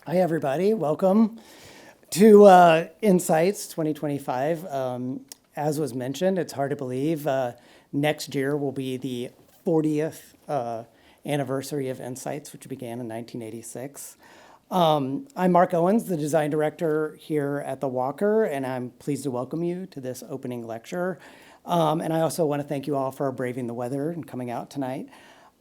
Hi, everybody. Welcome to Insights 2025. As was mentioned, it's hard to believe next year will be the 40th anniversary of Insights, which began in 1986. I'm Mark Owens, the design director here at the Walker, and I'm pleased to welcome you to this opening lecture. And I also want to thank you all for braving the weather and coming out tonight.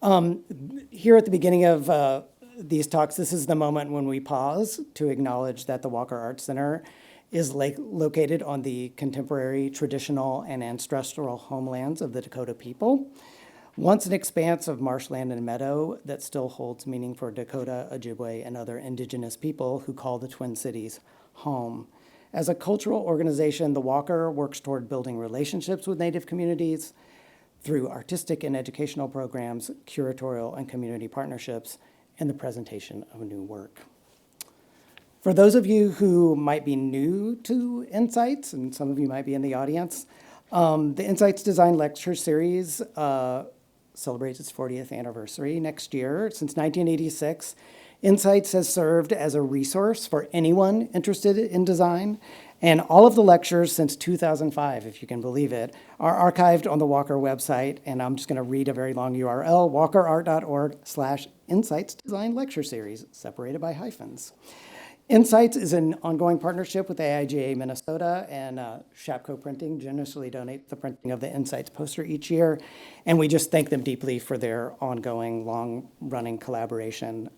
Here at the beginning of these talks, this is the moment when we pause to acknowledge that the Walker Arts Center is located on the contemporary, traditional, and ancestral homelands of the Dakota people. Once an expanse of marshland and meadow that still holds meaning for Dakota, Ojibwe, and other indigenous people who call the Twin Cities home. As a cultural organization, the Walker works toward building relationships with Native communities through artistic and educational programs, curatorial and community partnerships, and the presentation of new work. For those of you who might be new to Insights, and some of you might be in the audience, the Insights Design Lecture Series celebrates its 40th anniversary next year. Since 1986, Insights has served as a resource for anyone interested in design, and all of the lectures since 2005, if you can believe it, are archived on the Walker website, and I'm just going to read a very long URL, walkerart.org/Insights Design Lecture Series, separated by hyphens. Insights is an ongoing partnership with AIGA Minnesota, and Shapco Printing generously donates the printing of the Insights poster each year, and we just thank them deeply for their ongoing, long-running collaboration.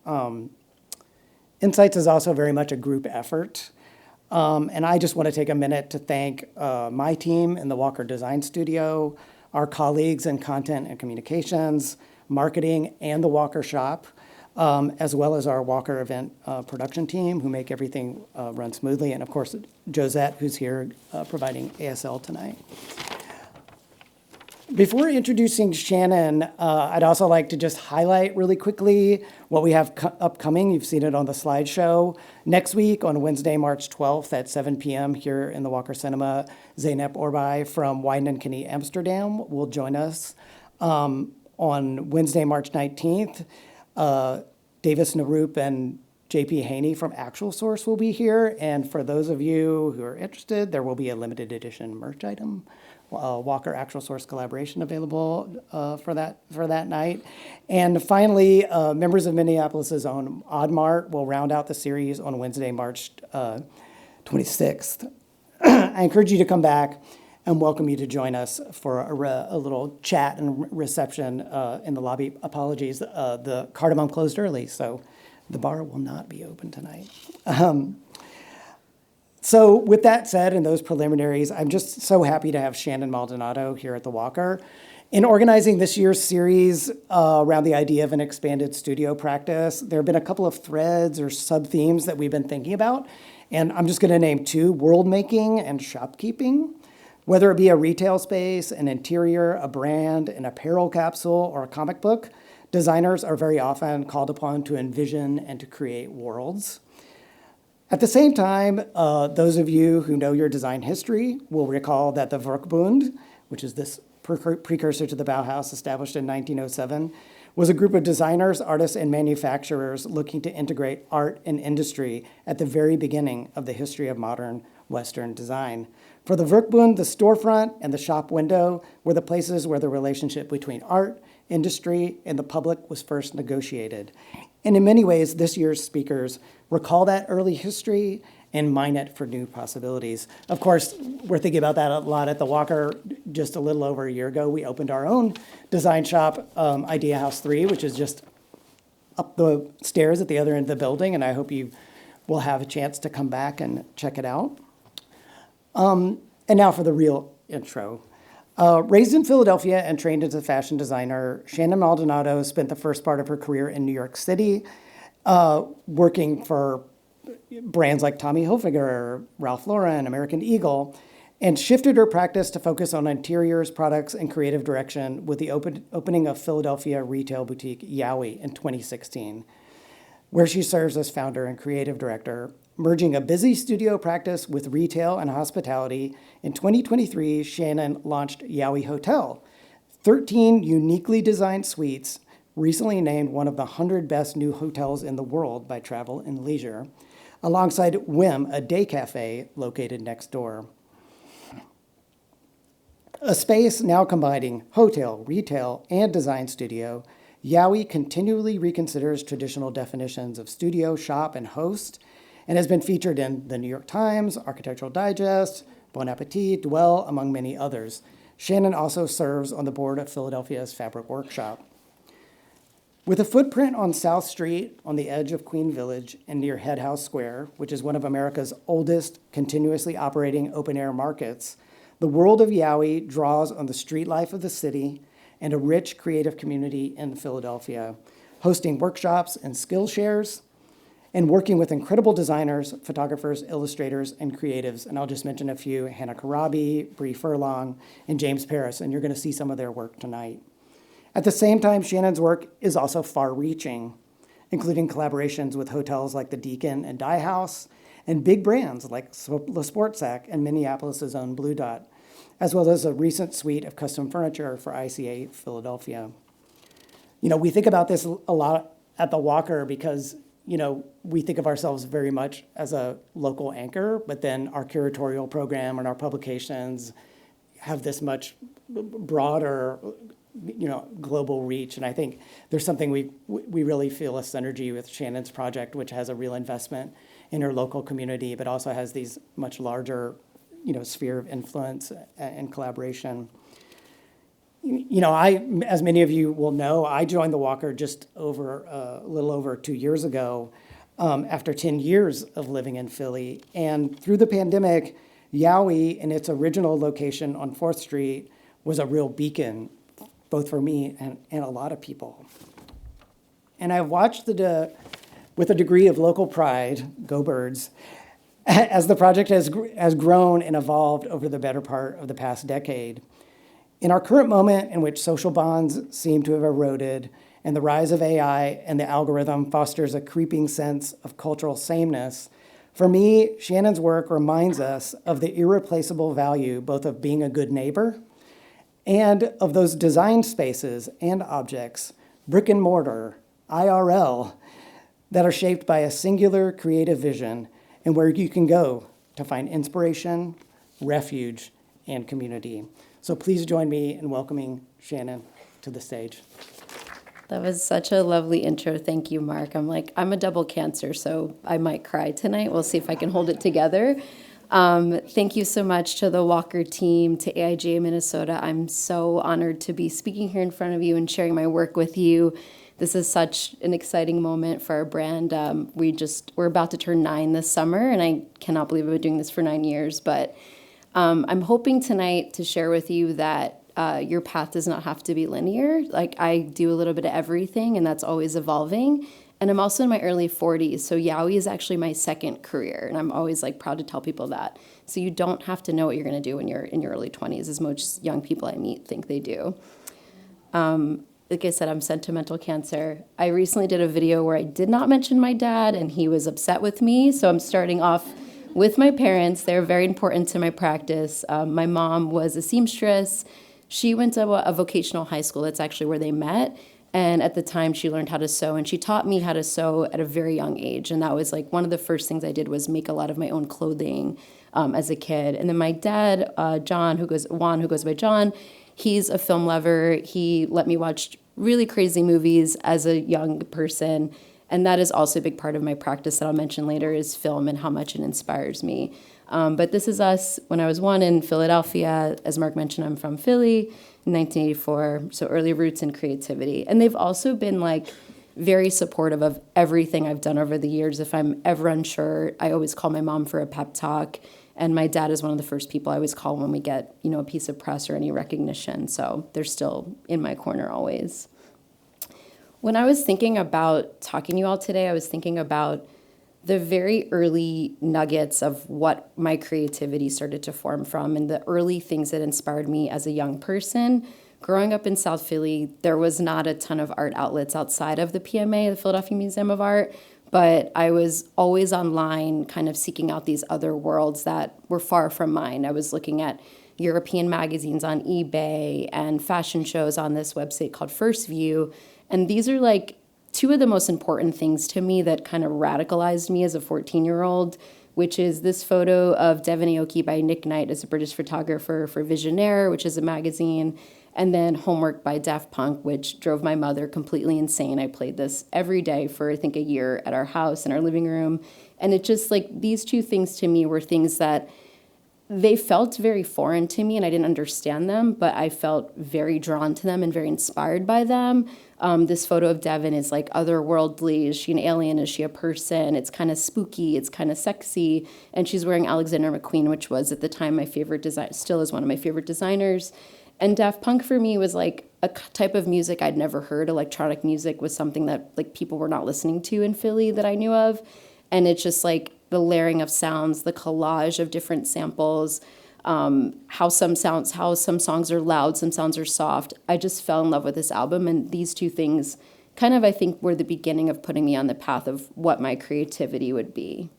Insights is also very much a group effort, and I just want to take a minute to thank my team in the Walker Design Studio, our colleagues in content and communications, marketing, and the Walker Shop, as well as our Walker event production team who make everything run smoothly, and of course, Josette, who's here providing ASL tonight. Before introducing Shannon, I'd also like to just highlight really quickly what we have upcoming. You've seen it on the slideshow. Next week on Wednesday, March 12th at 7 p.m. here in the Walker Cinema, Zeynep Orbay from Wieden+Kinney Amsterdam will join us. On Wednesday, March 19th, Davis Naroop and JP Haney from Actual Source will be here. And for those of you who are interested, there will be a limited edition merch item, Walker Actual Source collaboration available for that night. And finally, members of Minneapolis's own Oddmart will round out the series on Wednesday, March 26th. I encourage you to come back and welcome you to join us for a little chat and reception in the lobby. Apologies, the Cardamom closed early, so the bar will not be open tonight. So with that said, and those preliminaries, I'm just so happy to have Shannon Maldonado here at the Walker. In organizing this year's series around the idea of an expanded studio practice, there have been a couple of threads or sub-themes that we've been thinking about, and I'm just going to name two: world making and shopkeeping. Whether it be a retail space, an interior, a brand, an apparel capsule, or a comic book, designers are very often called upon to envision and to create worlds. At the same time, those of you who know your design history will recall that the Werkbund, which is this precursor to the Bauhaus established in 1907, was a group of designers, artists, and manufacturers looking to integrate art and industry at the very beginning of the history of modern Western design. For the Werkbund, the storefront and the shop window were the places where the relationship between art, industry, and the public was first negotiated. And in many ways, this year's speakers recall that early history and mine it for new possibilities. Of course, we're thinking about that a lot at the Walker. Just a little over a year ago, we opened our own design shop, Idea House 3, which is just up the stairs at the other end of the building, and I hope you will have a chance to come back and check it out. And now for the real intro. Raised in Philadelphia and trained as a fashion designer, Shannon Maldonado spent the first part of her career in New York City, working for brands like Tommy Hilfiger, Ralph Lauren, American Eagle, and shifted her practice to focus on interiors, products, and creative direction with the opening of Philadelphia retail boutique Yowie in 2016, where she serves as founder and creative director. Merging a busy studio practice with retail and hospitality, in 2023, Shannon launched Yowie Hotel, 13 uniquely designed suites recently named one of the 100 best new hotels in the world by Travel and Leisure, alongside Whim, a day cafe located next door. A space now combining hotel, retail, and design studio, Yowie continually reconsiders traditional definitions of studio, shop, and host, and has been featured in the New York Times, Architectural Digest, Bon Appetit, Dwell, among many others. Shannon also serves on the board of Philadelphia's Fabric Workshop. With a footprint on South Street on the edge of Queen Village and near Head House Square, which is one of America's oldest continuously operating open-air markets, the world of Yowie draws on the street life of the city and a rich creative community in Philadelphia, hosting workshops and skill shares, and working with incredible designers, photographers, illustrators, and creatives. And I'll just mention a few: Hannah Karabi, Bree Furlong, and James Paris, and you're going to see some of their work tonight. At the same time, Shannon's work is also far-reaching, including collaborations with hotels like the Deacon and Dye House, and big brands like Le Sportsac and Minneapolis' own Blue Dot, as well as a recent suite of custom furniture for ICA Philadelphia. We think about this a lot at the Walker because, we think of ourselves very much as a local anchor, but then our curatorial program and our publications have this much broader, global reach. And I think there's something we really feel a synergy with Shannon's project, which has a real investment in her local community, but also has these much larger, sphere of influence and collaboration. As many of you will know, I joined the Walker just over a little over 2 years ago, after 10 years of living in Philly. And through the pandemic, Yowie, in its original location on 4th Street, was a real beacon, both for me and a lot of people. And I've watched with a degree of local pride, go Birds, as the project has grown and evolved over the better part of the past decade. In our current moment, in which social bonds seem to have eroded and the rise of AI and the algorithm fosters a creeping sense of cultural sameness, for me, Shannon's work reminds us of the irreplaceable value both of being a good neighbor and of those design spaces and objects, brick and mortar, IRL, that are shaped by a singular creative vision and where you can go to find inspiration, refuge, and community. So please join me in welcoming Shannon to the stage. That was such a lovely intro. Thank you, Mark. I'm a double Cancer, so I might cry tonight. We'll see if I can hold it together. Thank you so much to the Walker team, to AIGA Minnesota. I'm so honored to be speaking here in front of you and sharing my work with you. This is such an exciting moment for our brand. We're about to turn 9 this summer, and I cannot believe I've been doing this for 9 years, but I'm hoping tonight to share with you that your path does not have to be linear. I do a little bit of everything, and that's always evolving. And I'm also in my early 40s, so Yowie is actually my second career, and I'm always proud to tell people that. So you don't have to know what you're going to do when you're in your early 20s, as most young people I meet think they do. Like I said, I'm sentimental Cancer. I recently did a video where I did not mention my dad, and he was upset with me, so I'm starting off with my parents. They're very important to my practice. My mom was a seamstress. She went to a vocational high school. That's actually where they met. And at the time, she learned how to sew, and she taught me how to sew at a very young age. And that was one of the first things I did was make a lot of my own clothing as a kid. And then my dad, Juan, who goes by John, he's a film lover. He let me watch really crazy movies as a young person. And that is also a big part of my practice that I'll mention later is film and how much it inspires me. But this is us when I was 1 in Philadelphia. As Mark mentioned, I'm from Philly in 1984, so early roots in creativity. And they've also been very supportive of everything I've done over the years. If I'm ever unsure, I always call my mom for a pep talk. And my dad is one of the first people I always call when we get, a piece of press or any recognition. So they're still in my corner always. When I was thinking about talking to you all today, I was thinking about the very early nuggets of what my creativity started to form from and the early things that inspired me as a young person. Growing up in South Philly, there was not a ton of art outlets outside of the PMA, the Philadelphia Museum of Art, but I was always online kind of seeking out these other worlds that were far from mine. I was looking at European magazines on eBay and fashion shows on this website called First View. And these are like two of the most important things to me that kind of radicalized me as a 14-year-old, which is this photo of Devon Aoki by Nick Knight as a British photographer for Visionaire, which is a magazine, and then Homework by Daft Punk, which drove my mother completely insane. I played this every day for, I think, a year at our house in our living room. And it just like, these two things to me were things that they felt very foreign to me and I didn't understand them, but I felt very drawn to them and very inspired by them. This photo of Devon is like otherworldly. Is she an alien? Is she a person? It's kind of spooky. It's kind of sexy. And she's wearing Alexander McQueen, which was at the time my favorite design, still is one of my favorite designers. And Daft Punk for me was like a type of music I'd never heard. Electronic music was something that like people were not listening to in Philly that I knew of. And it's just like the layering of sounds, the collage of different samples, how some songs are loud, some sounds are soft. I just fell in love with this album, and these two things kind of, I think, were the beginning of putting me on the path of what my creativity would be.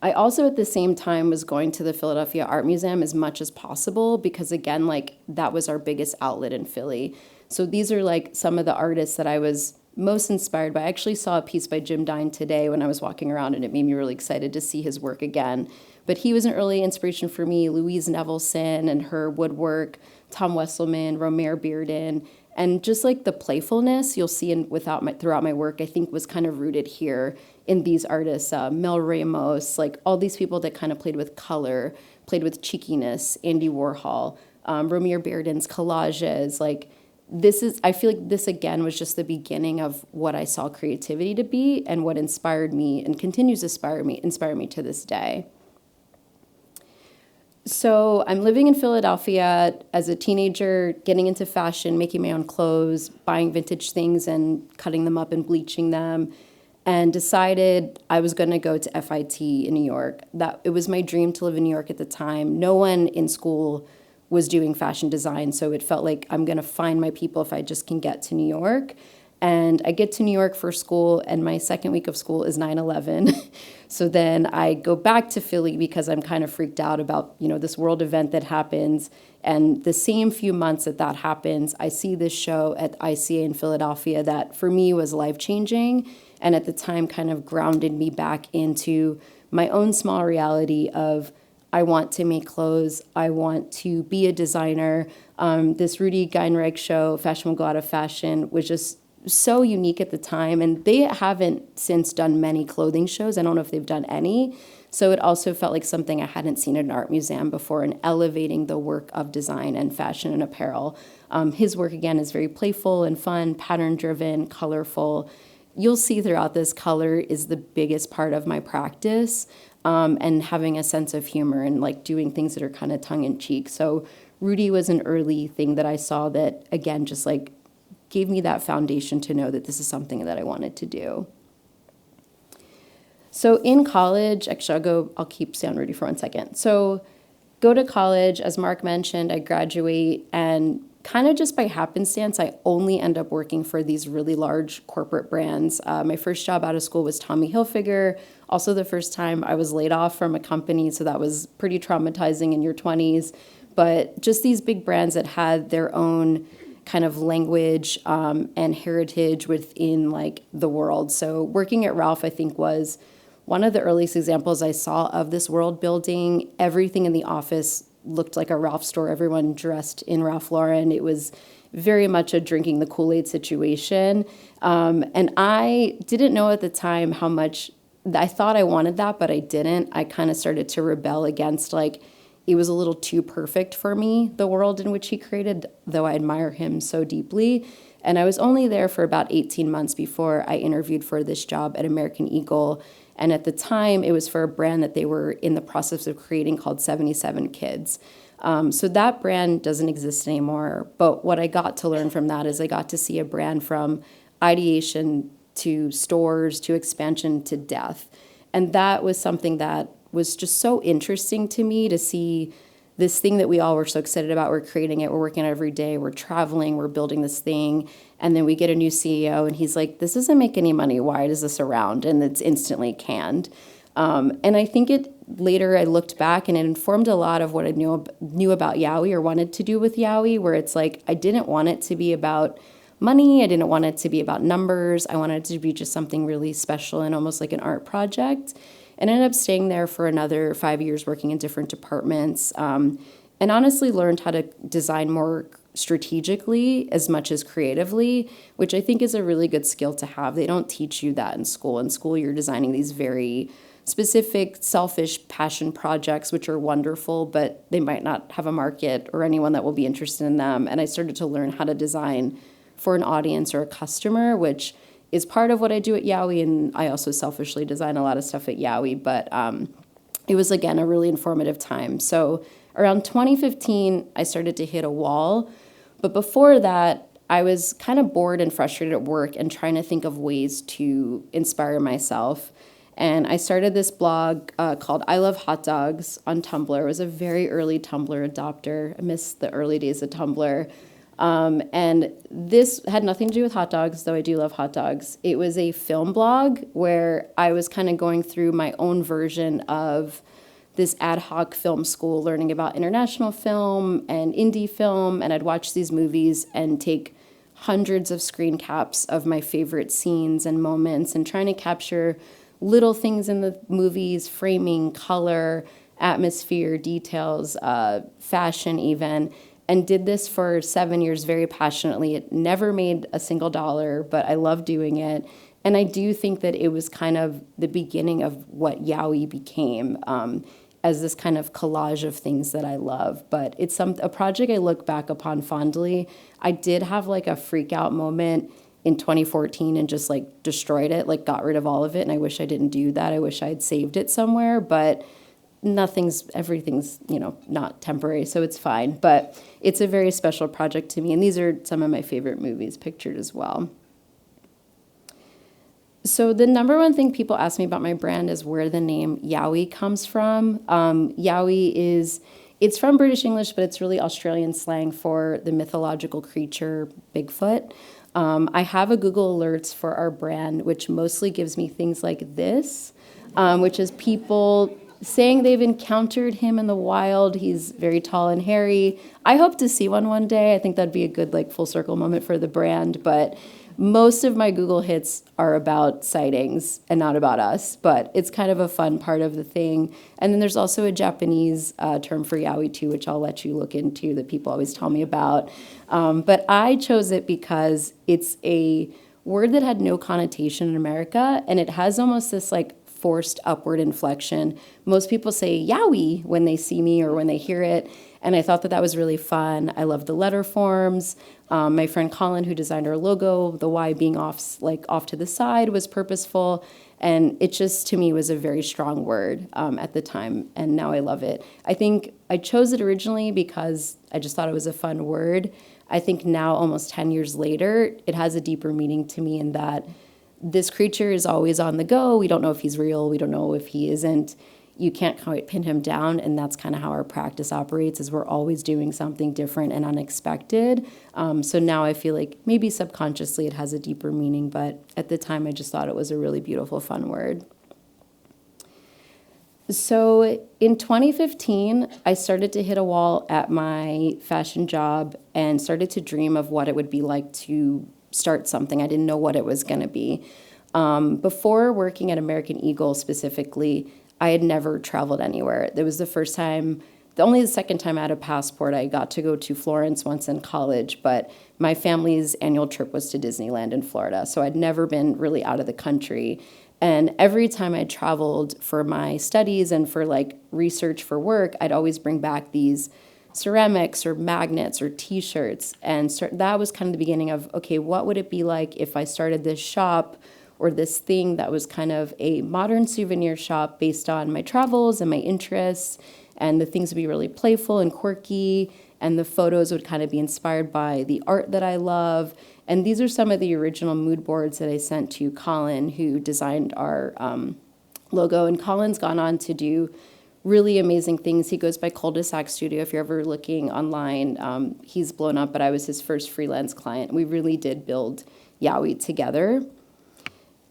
I also, at the same time, was going to the Philadelphia Art Museum as much as possible because, again, like, that was our biggest outlet in Philly. So these are, like, some of the artists that I was most inspired by. I actually saw a piece by Jim Dine today when I was walking around, and it made me really excited to see his work again. But he was an early inspiration for me. Louise Nevelson and her woodwork, Tom Wesselman, Romare Bearden, and just like the playfulness you'll see throughout my work, I think was kind of rooted here in these artists. Mel Ramos, like all these people that kind of played with color, played with cheekiness, Andy Warhol, Romare Bearden's collages, like I feel like this again was just the beginning of what I saw creativity to be and what inspired me and continues to inspire me to this day. So I'm living in Philadelphia as a teenager, getting into fashion, making my own clothes, buying vintage things and cutting them up and bleaching them, and decided I was going to go to FIT in New York. That it was my dream to live in New York at the time. No one in school was doing fashion design, so it felt like I'm going to find my people if I just can get to New York. And I get to New York for school, and my second week of school is 9/11. So then I go back to Philly because I'm kind of freaked out about, this world event that happens. And the same few months that happens, I see this show at ICA in Philadelphia that for me was life-changing, and at the time kind of grounded me back into my own small reality of I want to make clothes. I want to be a designer. This Rudy Geinreich show, Fashion Will Go Out of Fashion, was just so unique at the time. And they haven't since done many clothing shows. I don't know if they've done any. So it also felt like something I hadn't seen at an art museum before in elevating the work of design and fashion and apparel. His work, again, is very playful and fun, pattern-driven, colorful. You'll see throughout this color is the biggest part of my practice. And having a sense of humor and like doing things that are kind of tongue-in-cheek. So Rudy was an early thing that I saw that, again, just like gave me that foundation to know that this is something that I wanted to do. So in college, actually I'll keep stay on Rudy for 1 second. So go to college, as Mark mentioned, I graduate, and kind of just by happenstance, I only end up working for these really large corporate brands. My first job out of school was Tommy Hilfiger. Also the first time I was laid off from a company, so that was pretty traumatizing in your 20s. But just these big brands that had their own kind of language and heritage within like the world. So working at Ralph, I think, was one of the earliest examples I saw of this world building. Everything in the office looked like a Ralph store. Everyone dressed in Ralph Lauren. It was very much a drinking the Kool-Aid situation. And I didn't know at the time how much I thought I wanted that, but I didn't. I kind of started to rebel against like, it was a little too perfect for me, the world in which he created, though I admire him so deeply. And I was only there for about 18 months before I interviewed for this job at American Eagle. And at the time, it was for a brand that they were in the process of creating called 77 Kids. So that brand doesn't exist anymore. But what I got to learn from that is I got to see a brand from ideation to stores to expansion to death. And that was something that was just so interesting to me to see this thing that we all were so excited about. We're creating it. We're working on it every day. We're traveling. We're building this thing. And then we get a new CEO, and he's like, this doesn't make any money. Why is this around? And it's instantly canned. And I think later I looked back, and it informed a lot of what I knew about Yowie or wanted to do with Yowie, where it's like I didn't want it to be about money. I didn't want it to be about numbers. I wanted it to be just something really special and almost like an art project. And I ended up staying there for another 5 years, working in different departments, and honestly learned how to design more strategically as much as creatively, which I think is a really good skill to have. They don't teach you that in school. In school, you're designing these very specific, selfish passion projects, which are wonderful, but they might not have a market or anyone that will be interested in them. And I started to learn how to design for an audience or a customer, which is part of what I do at Yowie. And I also selfishly design a lot of stuff at Yowie, but it was, again, a really informative time. So around 2015, I started to hit a wall. But before that, I was kind of bored and frustrated at work and trying to think of ways to inspire myself. And I started this blog called I Love Hot Dogs on Tumblr. It was a very early Tumblr adopter. I miss the early days of Tumblr. And this had nothing to do with hot dogs, though I do love hot dogs. It was a film blog where I was kind of going through my own version of this ad hoc film school, learning about international film and indie film. And I'd watch these movies and take hundreds of screen caps of my favorite scenes and moments and trying to capture little things in the movies, framing, color, atmosphere, details, fashion even, and did this for 7 years very passionately. It never made a single dollar, but I love doing it. And I do think that it was kind of the beginning of what Yowie became, as this kind of collage of things that I love. But it's a project I look back upon fondly. I did have like a freak out moment in 2014 and just like destroyed it, like got rid of all of it. And I wish I didn't do that. I wish I had saved it somewhere, but everything's, not temporary, so it's fine. But it's a very special project to me. And these are some of my favorite movies pictured as well. So the number one thing people ask me about my brand is where the name Yowie comes from. Yowie it's from British English, but it's really Australian slang for the mythological creature Bigfoot. I have a Google Alerts for our brand, which mostly gives me things like this, which is people saying they've encountered him in the wild. He's very tall and hairy. I hope to see one day. I think that'd be a good full circle moment for the brand, but most of my Google hits are about sightings and not about us, but it's kind of a fun part of the thing. And then there's also a Japanese term for Yowie too, which I'll let you look into, that people always tell me about. But I chose it because it's a word that had no connotation in America, and it has almost this forced upward inflection. Most people say Yowie when they see me or when they hear it, and I thought that was really fun. I love the letter forms. My friend Colin, who designed our logo, the Y being off to the side, was purposeful, and it just, to me, was a very strong word at the time, and now I love it. I think I chose it originally because I just thought it was a fun word. I think now, almost 10 years later, it has a deeper meaning to me in that this creature is always on the go. We don't know if he's real. We don't know if he isn't. You can't quite pin him down, and that's kind of how our practice operates, is we're always doing something different and unexpected. So now I feel like maybe subconsciously it has a deeper meaning, but at the time I just thought it was a really beautiful, fun word. So in 2015, I started to hit a wall at my fashion job and started to dream of what it would be like to start something. I didn't know what it was going to be. Before working at American Eagle specifically, I had never traveled anywhere. It was only the second time I had a passport. I got to go to Florence once in college, but my family's annual trip was to Disneyland in Florida, so I'd never been really out of the country. And every time I traveled for my studies and for research for work, I'd always bring back these ceramics or magnets or T-shirts. And that was kind of the beginning of, okay, what would it be like if I started this shop or this thing that was kind of a modern souvenir shop based on my travels and my interests, and the things would be really playful and quirky, and the photos would kind of be inspired by the art that I love. And these are some of the original mood boards that I sent to Colin, who designed our logo. And Colin's gone on to do really amazing things. He goes by Cul-de-sac Studio. If you're ever looking online, he's blown up, but I was his first freelance client. We really did build Yowie together.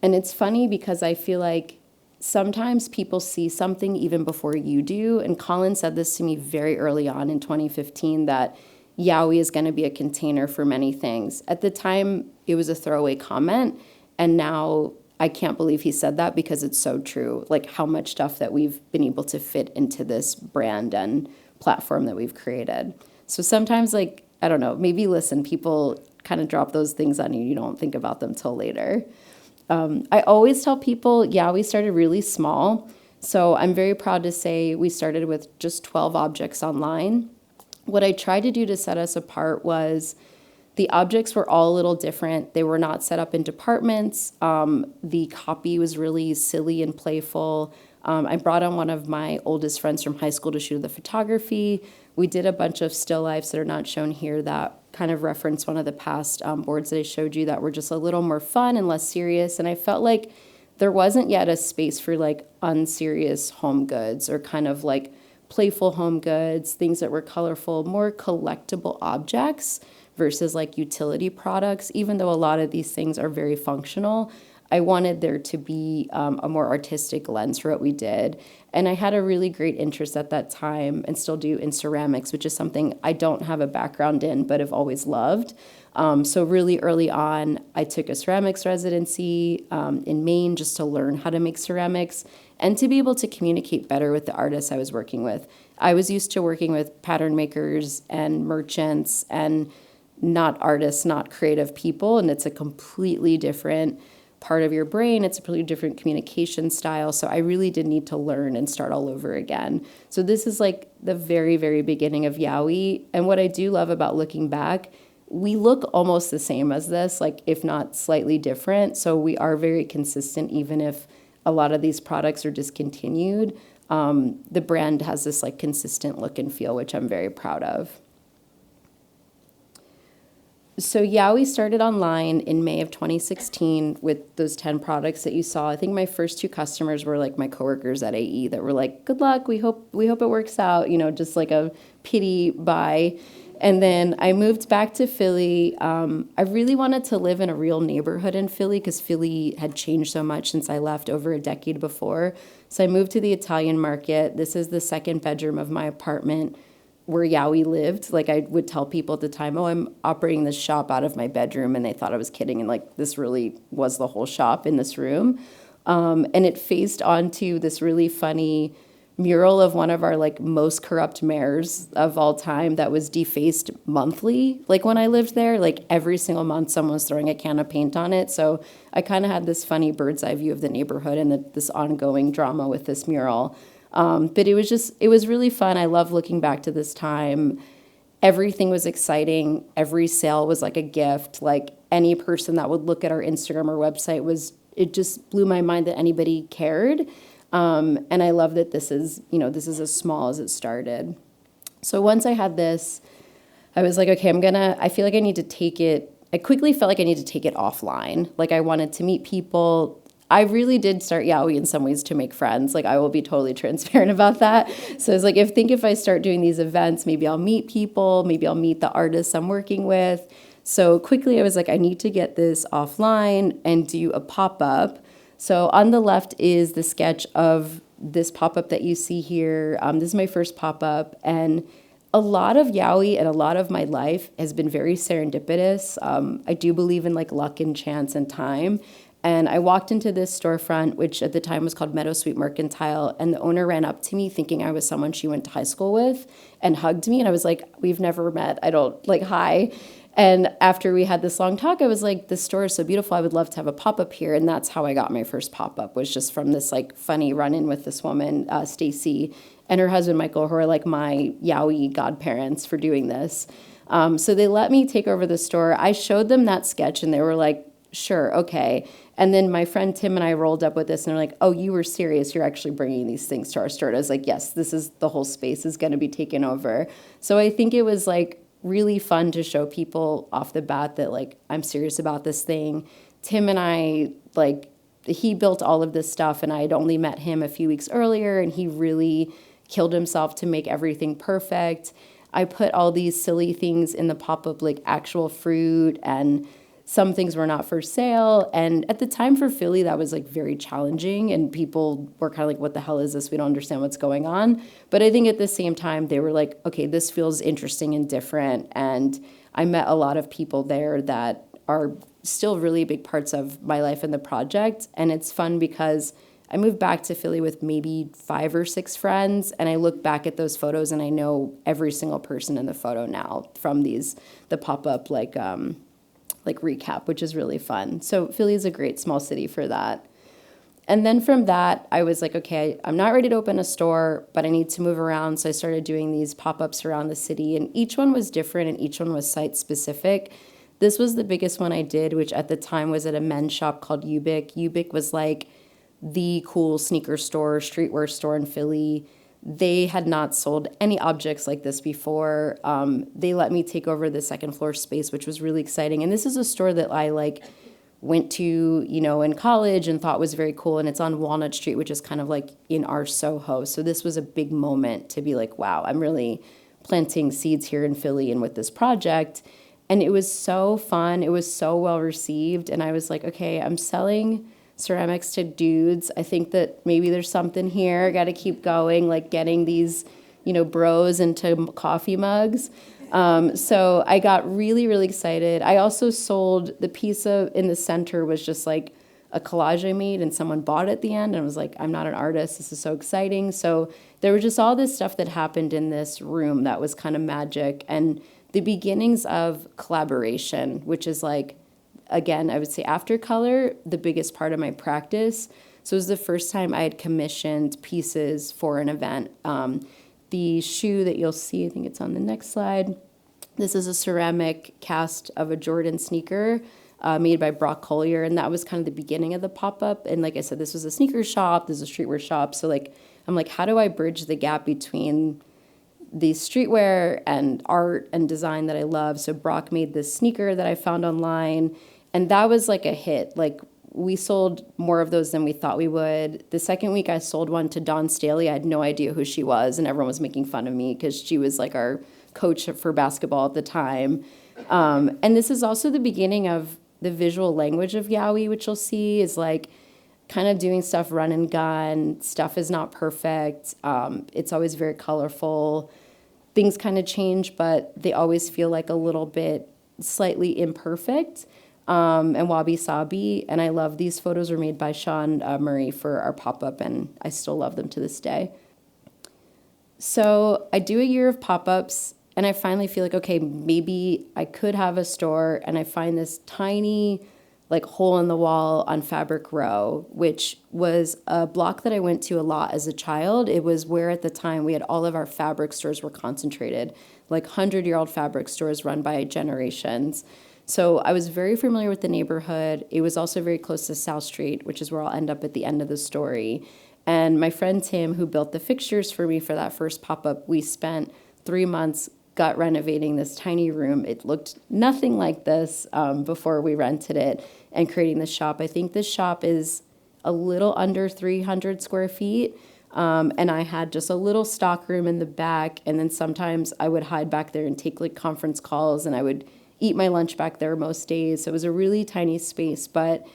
And it's funny because I feel like sometimes people see something even before you do. And Colin said this to me very early on in 2015, that Yowie is going to be a container for many things. At the time, it was a throwaway comment, and now I can't believe he said that because it's so true, like how much stuff that we've been able to fit into this brand and platform that we've created. So sometimes, like, I don't know, maybe listen, people kind of drop those things on you. You don't think about them till later. I always tell people, yeah, we started really small. So I'm very proud to say we started with just 12 objects online. What I tried to do to set us apart was the objects were all a little different. They were not set up in departments. The copy was really silly and playful. I brought on one of my oldest friends from high school to shoot the photography. We did a bunch of still lifes that are not shown here that kind of reference one of the past boards that I showed you that were just a little more fun and less serious. And I felt like there wasn't yet a space for like unserious home goods or kind of like playful home goods, things that were colorful, more collectible objects versus like utility products. Even though a lot of these things are very functional, I wanted there to be a more artistic lens for what we did. And I had a really great interest at that time and still do in ceramics, which is something I don't have a background in, but have always loved. So really early on, I took a ceramics residency in Maine just to learn how to make ceramics and to be able to communicate better with the artists I was working with. I was used to working with pattern makers and merchants and not artists, not creative people, and it's a completely different part of your brain. It's a completely different communication style. So I really did need to learn and start all over again. So this is like the very, very beginning of Yowie. And what I do love about looking back, we look almost the same as this, like if not slightly different. So we are very consistent, even if a lot of these products are discontinued. The brand has this like consistent look and feel, which I'm very proud of. So Yowie started online in May of 2016 with those 10 products that you saw. I think my first 2 customers were like my coworkers at AE that were like, good luck, we hope it works out, you know, just like a pity buy. And then I moved back to Philly. I really wanted to live in a real neighborhood in Philly because Philly had changed so much since I left over a decade before. So I moved to the Italian market. This is the second bedroom of my apartment where Yowie lived. Like I would tell people at the time, oh, I'm operating this shop out of my bedroom. And they thought I was kidding. And like this really was the whole shop in this room. And it faced onto this really funny mural of one of our like most corrupt mayors of all time that was defaced monthly. Like when I lived there, like every single month someone was throwing a can of paint on it. So I kind of had this funny bird's eye view of the neighborhood and this ongoing drama with this mural. But it was really fun. I love looking back to this time. Everything was exciting. Every sale was like a gift. Like any person that would look at our Instagram or website it just blew my mind that anybody cared. And I love that this is as small as it started. So once I had this, I was like, okay, I feel like I need to take it. I quickly felt like I need to take it offline. Like I wanted to meet people. I really did start Yowie in some ways to make friends. Like I will be totally transparent about that. So it's like, if I start doing these events, maybe I'll meet people, maybe I'll meet the artists I'm working with. So quickly I was like, I need to get this offline and do a pop-up. So on the left is the sketch of this pop-up that you see here. This is my first pop-up, and a lot of Yowie and a lot of my life has been very serendipitous. I do believe in like luck and chance and time. And I walked into this storefront, which at the time was called Meadowsweet Mercantile, and the owner ran up to me thinking I was someone she went to high school with and hugged me. And I was like, we've never met. I don't like, hi. And after we had this long talk, I was like, this store is so beautiful. I would love to have a pop-up here. And that's how I got my first pop-up, was just from this like funny run-in with this woman, Stacy, and her husband, Michael, who are like my Yowie godparents for doing this. So they let me take over the store. I showed them that sketch and they were like, sure, okay. And then my friend Tim and I rolled up with this and they're like, oh, you were serious. You're actually bringing these things to our store. And I was like, yes, the whole space is going to be taken over. So I think it was like really fun to show people off the bat that like, I'm serious about this thing. Tim and I, like, he built all of this stuff and I had only met him a few weeks earlier and he really killed himself to make everything perfect. I put all these silly things in the pop-up, like actual fruit and some things were not for sale. And at the time for Philly, that was like very challenging. And people were kind of like, what the hell is this? We don't understand what's going on. But I think at the same time, they were like, okay, this feels interesting and different. And I met a lot of people there that are still really big parts of my life and the project. And it's fun because I moved back to Philly with maybe 5 or 6 friends, and I look back at those photos and I know every single person in the photo now from the pop-up like recap, which is really fun. So Philly is a great small city for that. And then from that, I was like, okay, I'm not ready to open a store, but I need to move around. So I started doing these pop-ups around the city, and each one was different and each one was site-specific. This was the biggest one I did, which at the time was at a men's shop called Ubik. Ubik was like the cool sneaker store, streetwear store in Philly. They had not sold any objects like this before. They let me take over the second floor space, which was really exciting. And this is a store that I like went to, in college and thought was very cool. And it's on Walnut Street, which is kind of like in our Soho. So this was a big moment to be like, wow, I'm really planting seeds here in Philly and with this project. And it was so fun. It was so well received. And I was like, okay, I'm selling ceramics to dudes. I think that maybe there's something here. Got to keep going, like getting these, bros into coffee mugs. So I got really, really excited. I also sold the piece in the center was just like a collage I made, and someone bought it at the end. And I was like, I'm not an artist. This is so exciting. So there was just all this stuff that happened in this room that was kind of magic, and the beginnings of collaboration, which is like, again, I would say after color, the biggest part of my practice. So it was the first time I had commissioned pieces for an event. The shoe that you'll see, I think it's on the next slide. This is a ceramic cast of a Jordan sneaker made by Brock Collier, and that was kind of the beginning of the pop-up. And like I said, this was a sneaker shop, this is a streetwear shop. So like, I'm like, how do I bridge the gap between the streetwear and art and design that I love? So Brock made this sneaker that I found online, and that was like a hit. Like, we sold more of those than we thought we would. The second week I sold one to Dawn Staley. I had no idea who she was, and everyone was making fun of me because she was like our coach for basketball at the time. And this is also the beginning of the visual language of Yowie, which you'll see is like kind of doing stuff run and gun. Stuff is not perfect. It's always very colorful. Things kind of change, but they always feel like a little bit slightly imperfect. And wabi sabi, and I love these photos were made by Sean Murray for our pop-up, and I still love them to this day. So I do a year of pop-ups, and I finally feel like, okay, maybe I could have a store, and I find this tiny like hole in the wall on Fabric Row, which was a block that I went to a lot as a child. It was where at the time we had all of our fabric stores were concentrated, like 100-year-old fabric stores run by generations. So I was very familiar with the neighborhood. It was also very close to South Street, which is where I'll end up at the end of the story. And my friend Tim, who built the fixtures for me for that first pop-up, we spent 3 months gut renovating this tiny room. It looked nothing like this before we rented it, and creating the shop. I think this shop is a little under 300 square feet. And I had just a little stock room in the back. And then sometimes I would hide back there and take like conference calls, and I would eat my lunch back there most days. So it was a really tiny space, but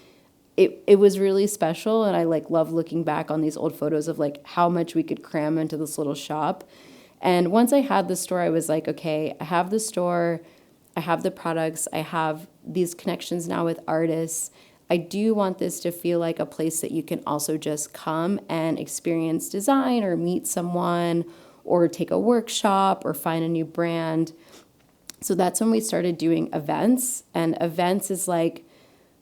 it was really special. And I like love looking back on these old photos of like how much we could cram into this little shop. And once I had the store, I was like, okay, I have the store, I have the products, I have these connections now with artists. I do want this to feel like a place that you can also just come and experience design or meet someone or take a workshop or find a new brand. So that's when we started doing events, and events is like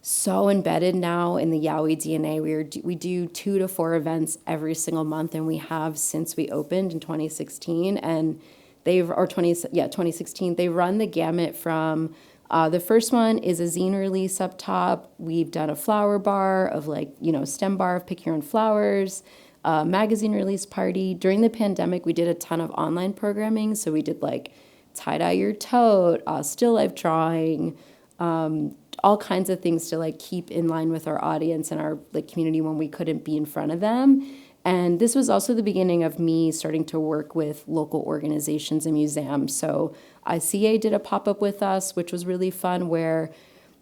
so embedded now in the Yowie DNA. We do 2 to 4 events every single month, and we have since we opened in 2016, and 2016. They run the gamut from the first one is a zine release up top. We've done a flower bar of like, stem bar of pick your own flowers, magazine release party. During the pandemic, we did a ton of online programming. So we did like tie-dye your tote, still life drawing, all kinds of things to like keep in line with our audience and our like community when we couldn't be in front of them. And this was also the beginning of me starting to work with local organizations and museums. So ICA did a pop-up with us, which was really fun, where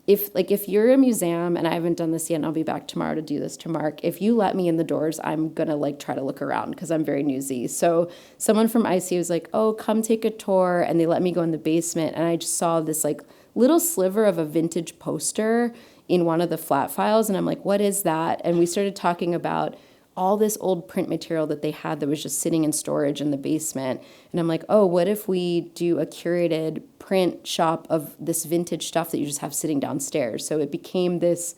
if you're a museum, and I haven't done this yet, and I'll be back tomorrow to do this to Mark, if you let me in the doors, I'm gonna like try to look around because I'm very newsy. So someone from ICA was like, oh, come take a tour, and they let me go in the basement, and I just saw this like little sliver of a vintage poster in one of the flat files, and I'm like, what is that? And we started talking about all this old print material that they had that was just sitting in storage in the basement. And I'm like, oh, what if we do a curated print shop of this vintage stuff that you just have sitting downstairs? So it became this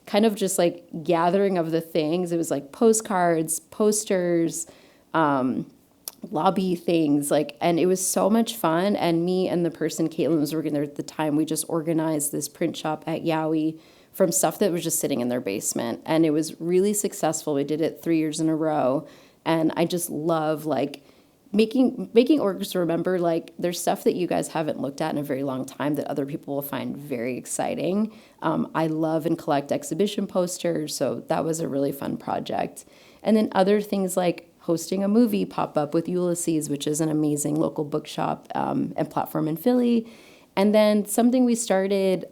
kind of just like gathering of the things. It was like postcards, posters, lobby things, like, and it was so much fun. And me and the person, Caitlin, was working there at the time, we just organized this print shop at Yowie from stuff that was just sitting in their basement. And it was really successful. We did it 3 years in a row. And I just love like making orgs remember like there's stuff that you guys haven't looked at in a very long time that other people will find very exciting. I love and collect exhibition posters, so that was a really fun project. And then other things like hosting a movie pop-up with Ulysses, which is an amazing local bookshop and platform in Philly. And then something we started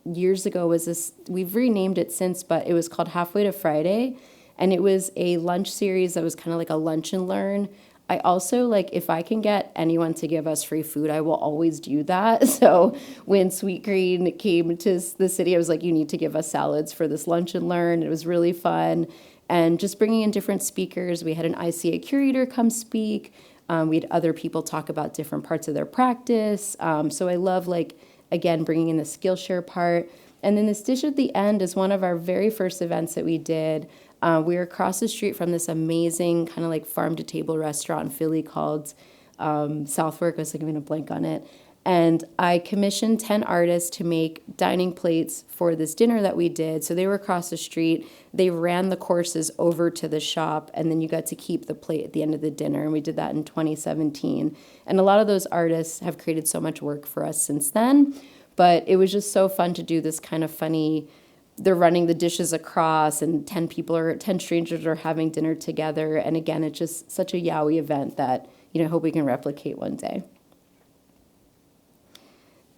years ago was this, we've renamed it since, but it was called Halfway to Friday. And it was a lunch series that was kind of like a lunch and learn. I also, like, if I can get anyone to give us free food, I will always do that. So when Sweet Green came to the city, I was like, you need to give us salads for this lunch and learn. It was really fun. And just bringing in different speakers. We had an ICA curator come speak. We had other people talk about different parts of their practice. So I love, like, again, bringing in the Skillshare part. And then this dish at the end is one of our very first events that we did. We were across the street from this amazing kind of like farm-to-table restaurant in Philly called Southwark. I was like, I'm going to blank on it. And I commissioned 10 artists to make dining plates for this dinner that we did. So they were across the street. They ran the courses over to the shop, and then you got to keep the plate at the end of the dinner. And we did that in 2017. And a lot of those artists have created so much work for us since then. But it was just so fun to do this kind of funny, they're running the dishes across, and 10 strangers are having dinner together. And again, it's just such a Yowie event that, I hope we can replicate one day.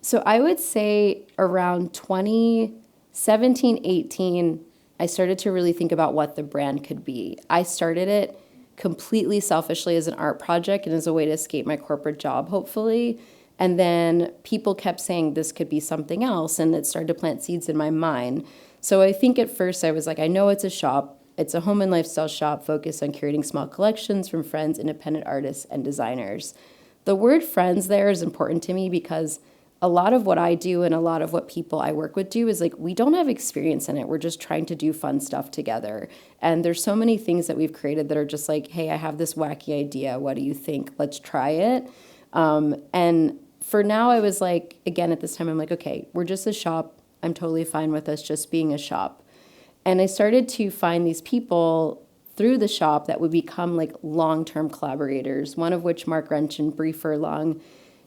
So I would say around 2017, 18, I started to really think about what the brand could be. I started it completely selfishly as an art project and as a way to escape my corporate job, hopefully. And then people kept saying this could be something else, and it started to plant seeds in my mind. So I think at first I was like, I know it's a shop. It's a home and lifestyle shop focused on curating small collections from friends, independent artists, and designers. The word friends there is important to me because a lot of what I do and a lot of what people I work with do is like, we don't have experience in it. We're just trying to do fun stuff together. And there's so many things that we've created that are just like, hey, I have this wacky idea. What do you think? Let's try it. And for now, I was like, again, at this time, I'm like, okay, we're just a shop. I'm totally fine with us just being a shop. And I started to find these people through the shop that would become like long-term collaborators, one of which Mark Wrench and Brie Furlong.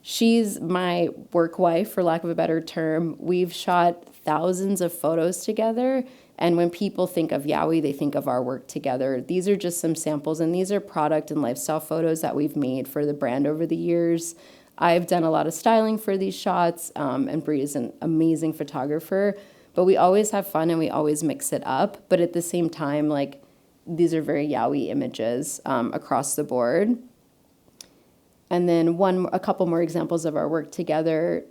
She's my work wife, for lack of a better term. We've shot thousands of photos together. And when people think of Yowie, they think of our work together. These are just some samples, and these are product and lifestyle photos that we've made for the brand over the years. I've done a lot of styling for these shots, and Brie is an amazing photographer. But we always have fun and we always mix it up. But at the same time, like, these are very Yowie images across the board. And then a couple more examples of our work together.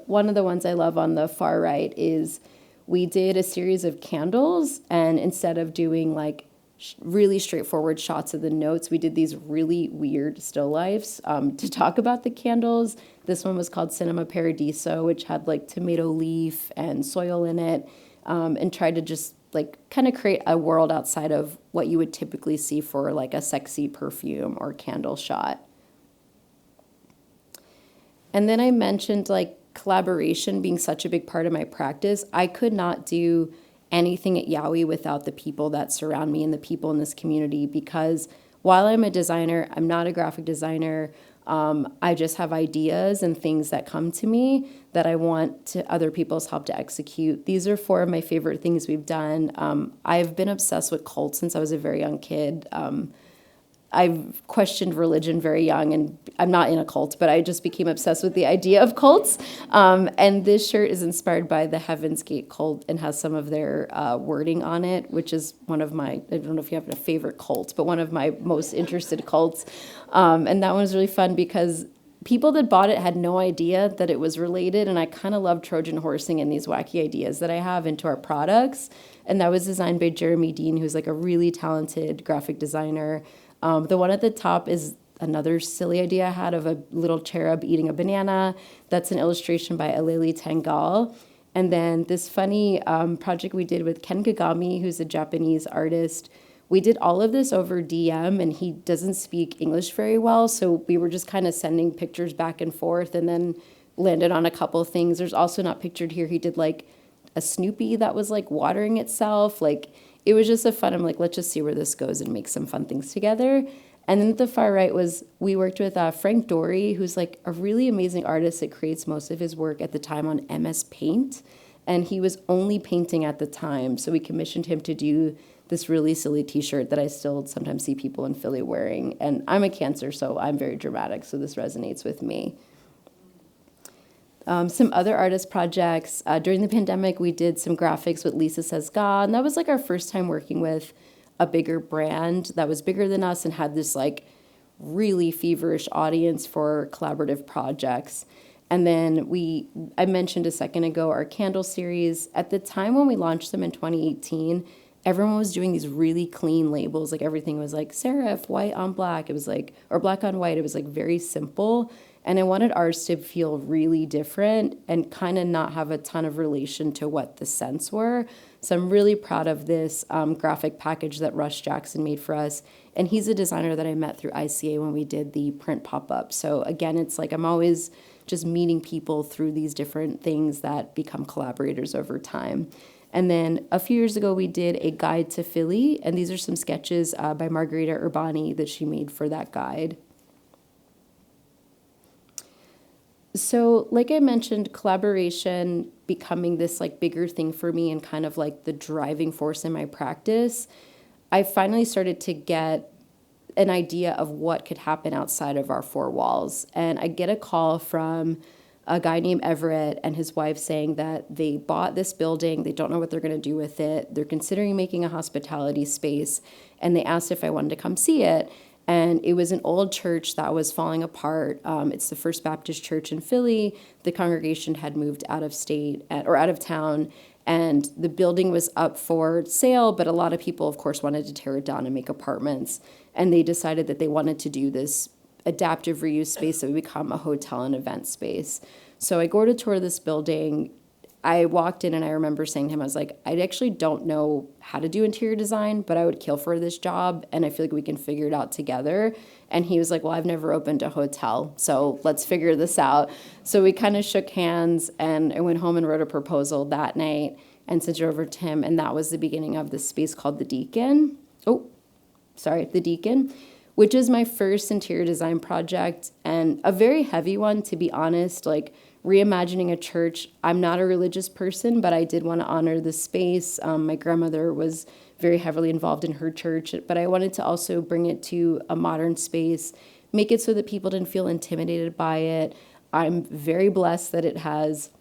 One of the ones I love on the far right is we did a series of candles, and instead of doing like really straightforward shots of the notes, we did these really weird still lifes to talk about the candles. This one was called Cinema Paradiso, which had like tomato leaf and soil in it, and tried to just like kind of create a world outside of what you would typically see for like a sexy perfume or candle shot. And then I mentioned like collaboration being such a big part of my practice. I could not do anything at Yowie without the people that surround me and the people in this community, because while I'm a designer, I'm not a graphic designer. I just have ideas and things that come to me that I want other people's help to execute. These are 4 of my favorite things we've done. I've been obsessed with cults since I was a very young kid. I've questioned religion very young, and I'm not in a cult, but I just became obsessed with the idea of cults. And this shirt is inspired by the Heaven's Gate cult and has some of their wording on it, which is one of my, I don't know if you have a favorite cult, but one of my most interested cults. And that one was really fun because people that bought it had no idea that it was related, and I kind of love Trojan horsing in these wacky ideas that I have into our products. And that was designed by Jeremy Dean, who's like a really talented graphic designer. The one at the top is another silly idea I had of a little cherub eating a banana. That's an illustration by Aleli Tengal. And then this funny project we did with Ken Kagami, who's a Japanese artist. We did all of this over DM, and he doesn't speak English very well, so we were just kind of sending pictures back and forth and then landed on a couple of things. There's also not pictured here, he did like a Snoopy that was like watering itself. Like, it was just I'm like, let's just see where this goes and make some fun things together. And then at the far right was, we worked with Frank Dory, who's like a really amazing artist that creates most of his work at the time on MS Paint. And he was only painting at the time, so we commissioned him to do this really silly t-shirt that I still sometimes see people in Philly wearing. And I'm a Cancer, so I'm very dramatic, so this resonates with me. Some other artist projects. During the pandemic, we did some graphics with Lisa Says God, and that was like our first time working with a bigger brand that was bigger than us and had this like really feverish audience for collaborative projects. And then I mentioned a second ago, our candle series. At the time when we launched them in 2018, everyone was doing these really clean labels. Like everything was like serif, white on black. It was like, or black on white. It was like very simple. And I wanted ours to feel really different and kind of not have a ton of relation to what the scents were. So I'm really proud of this graphic package that Russ Jackson made for us. And he's a designer that I met through ICA when we did the print pop-up. So again, it's like I'm always just meeting people through these different things that become collaborators over time. And then a few years ago, we did a guide to Philly. And these are some sketches by Margarita Urbani that she made for that guide. So like I mentioned, collaboration becoming this like bigger thing for me and kind of like the driving force in my practice, I finally started to get an idea of what could happen outside of our four walls. And I get a call from a guy named Everett and his wife saying that they bought this building, they don't know what they're going to do with it, they're considering making a hospitality space, and they asked if I wanted to come see it. And it was an old church that was falling apart. It's the First Baptist Church in Philly. The congregation had moved out of state or out of town, and the building was up for sale, but a lot of people, of course, wanted to tear it down and make apartments. And they decided that they wanted to do this adaptive reuse space that would become a hotel and event space. So I go to tour this building. I walked in and I remember saying to him, I was like, I actually don't know how to do interior design, but I would kill for this job, and I feel like we can figure it out together. And he was like, well, I've never opened a hotel, so let's figure this out. So we kind of shook hands, and I went home and wrote a proposal that night and sent it over to him, and that was the beginning of this space called The Deacon. The Deacon, which is my first interior design project, and a very heavy one, to be honest, like reimagining a church. I'm not a religious person, but I did want to honor the space. My grandmother was very heavily involved in her church, but I wanted to also bring it to a modern space, make it so that people didn't feel intimidated by it. I'm very blessed that it has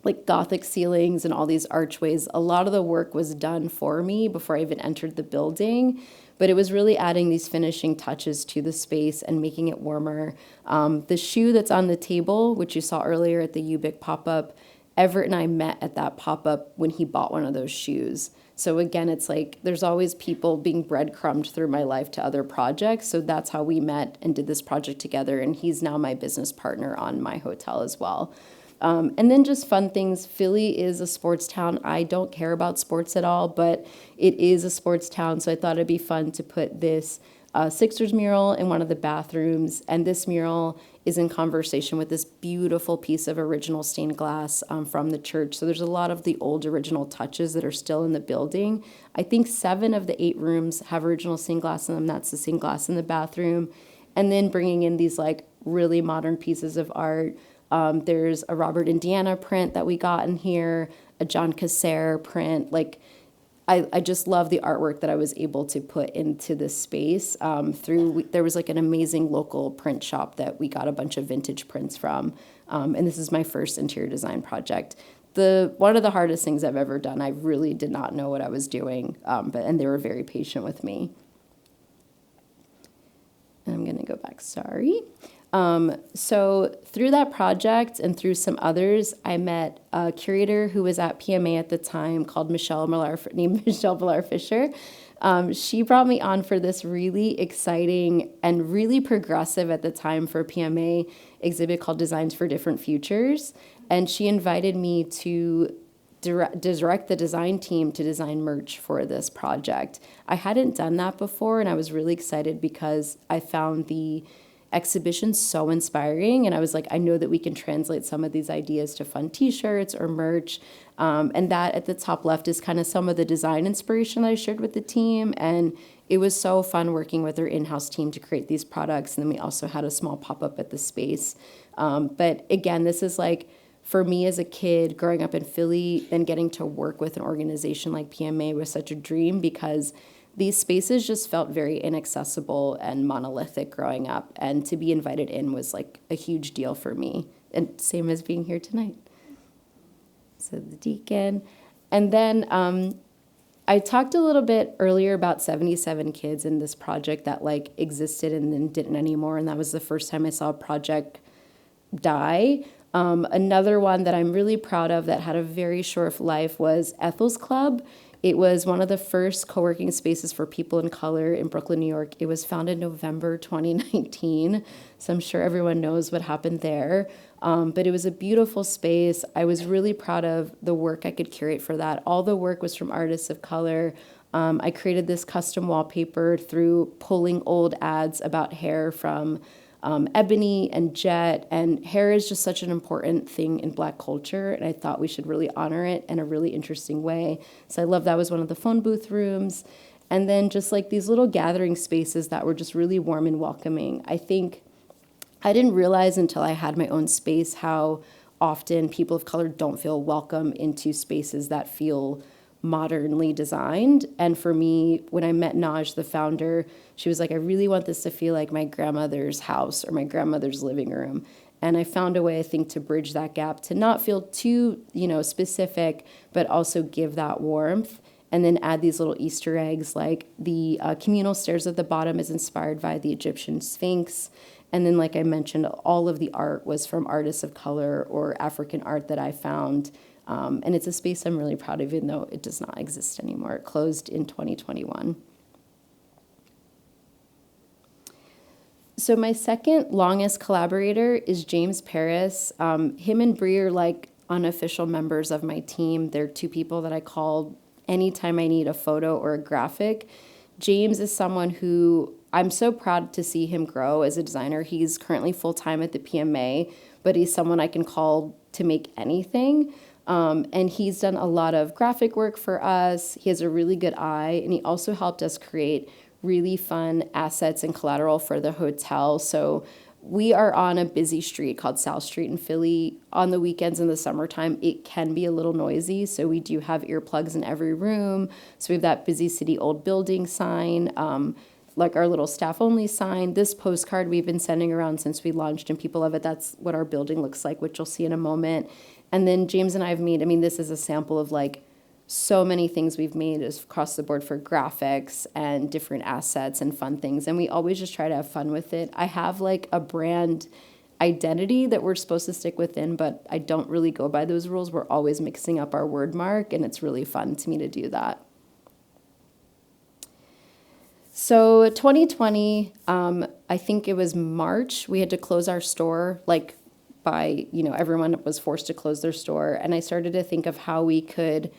like Gothic ceilings and all these archways. A lot of the work was done for me before I even entered the building, but it was really adding these finishing touches to the space and making it warmer. The shoe that's on the table, which you saw earlier at the UBIC pop-up, Everett and I met at that pop-up when he bought one of those shoes. So again, it's like there's always people being breadcrumbed through my life to other projects. So that's how we met and did this project together. And he's now my business partner on my hotel as well. And then just fun things. Philly is a sports town. I don't care about sports at all, but it is a sports town. So I thought it'd be fun to put this Sixers mural in one of the bathrooms. And this mural is in conversation with this beautiful piece of original stained glass from the church. So there's a lot of the old original touches that are still in the building. I think 7 of the 8 rooms have original stained glass in them. That's the stained glass in the bathroom. And then bringing in these like really modern pieces of art. There's a Robert Indiana print that we got in here, a John Casser print. Like, I just love the artwork that I was able to put into this space. There was like an amazing local print shop that we got a bunch of vintage prints from. And this is my first interior design project. One of the hardest things I've ever done. I really did not know what I was doing, and they were very patient with me. And I'm going to go back, sorry. So through that project and through some others, I met a curator who was at PMA at the time named Michelle Millar-Fisher. She brought me on for this really exciting and really progressive at the time for PMA exhibit called Designs for Different Futures. And she invited me to direct the design team to design merch for this project. I hadn't done that before, and I was really excited because I found the exhibition so inspiring, and I was like, I know that we can translate some of these ideas to fun t-shirts or merch, and that at the top left is kind of some of the design inspiration that I shared with the team, and it was so fun working with our in-house team to create these products, and then we also had a small pop-up at the space. But again, this is like, for me as a kid growing up in Philly, then getting to work with an organization like PMA was such a dream because these spaces just felt very inaccessible and monolithic growing up. And to be invited in was like a huge deal for me. And same as being here tonight. So the deacon. And then I talked a little bit earlier about 77 kids in this project that like existed and then didn't anymore. And that was the first time I saw a project die. Another one that I'm really proud of that had a very short life was Ethel's Club. It was one of the first co-working spaces for people in color in Brooklyn, New York. It was founded in November 2019, so I'm sure everyone knows what happened there. But it was a beautiful space. I was really proud of the work I could curate for that. All the work was from artists of color. I created this custom wallpaper through pulling old ads about hair from Ebony and Jet, and hair is just such an important thing in Black culture, and I thought we should really honor it in a really interesting way. So I love that was one of the phone booth rooms, and then just like these little gathering spaces that were just really warm and welcoming. I think I didn't realize until I had my own space how often people of color don't feel welcome into spaces that feel modernly designed. And for me, when I met Naj, the founder, she was like, I really want this to feel like my grandmother's house or my grandmother's living room. And I found a way, I think, to bridge that gap, to not feel too, specific, but also give that warmth. And then add these little Easter eggs, like the communal stairs at the bottom is inspired by the Egyptian Sphinx. And then, like I mentioned, all of the art was from artists of color or African art that I found. And it's a space I'm really proud of, even though it does not exist anymore. It closed in 2021. So my second longest collaborator is James Paris. Him and Bree are like unofficial members of my team. They're two people that I call anytime I need a photo or a graphic. James is someone who I'm so proud to see him grow as a designer. He's currently full-time at the PMA, but he's someone I can call to make anything. And he's done a lot of graphic work for us. He has a really good eye, and he also helped us create really fun assets and collateral for the hotel. So we are on a busy street called South Street in Philly. On the weekends in the summertime, it can be a little noisy, so we do have earplugs in every room. So we have that Busy City Old Building sign, like our little staff-only sign. This postcard we've been sending around since we launched, and people love it. That's what our building looks like, which you'll see in a moment. And then James and I have made, this is a sample of like so many things we've made across the board for graphics and different assets and fun things. And we always just try to have fun with it. I have like a brand identity that we're supposed to stick within, but I don't really go by those rules. We're always mixing up our word mark, and it's really fun to me to do that. So 2020, I think it was March, we had to close our store, like by, everyone was forced to close their store. And I started to think of how we could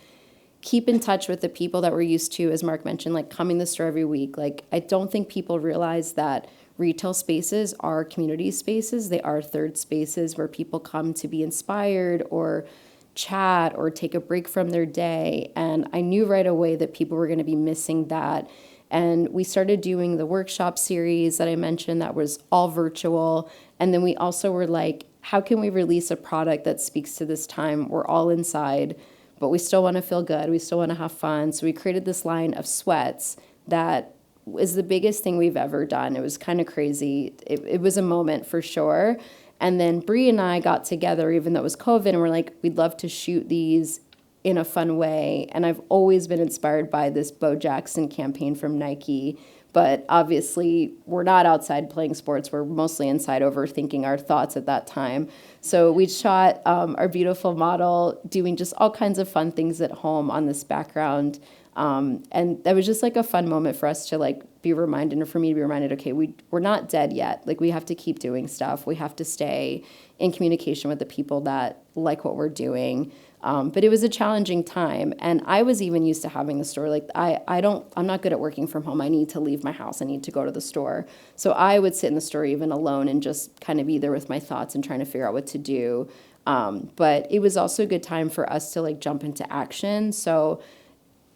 keep in touch with the people that we're used to, as Mark mentioned, like coming to the store every week. Like, I don't think people realize that retail spaces are community spaces. They are third spaces where people come to be inspired or chat or take a break from their day. And I knew right away that people were going to be missing that. And we started doing the workshop series that I mentioned that was all virtual. And then we also were like, how can we release a product that speaks to this time? We're all inside, but we still want to feel good. We still want to have fun. So we created this line of sweats that is the biggest thing we've ever done. It was kind of crazy. It was a moment for sure. And then Bree and I got together, even though it was COVID, and we're like, we'd love to shoot these in a fun way. And I've always been inspired by this Bo Jackson campaign from Nike. But obviously, we're not outside playing sports. We're mostly inside overthinking our thoughts at that time. So we shot our beautiful model doing just all kinds of fun things at home on this background. And that was just like a fun moment for us to like be reminded, and for me to be reminded, okay, we're not dead yet. Like, we have to keep doing stuff. We have to stay in communication with the people that like what we're doing. But it was a challenging time. And I was even used to having the store. Like, I'm not good at working from home. I need to leave my house. I need to go to the store. So I would sit in the store even alone and just kind of be there with my thoughts and trying to figure out what to do. But it was also a good time for us to like jump into action. So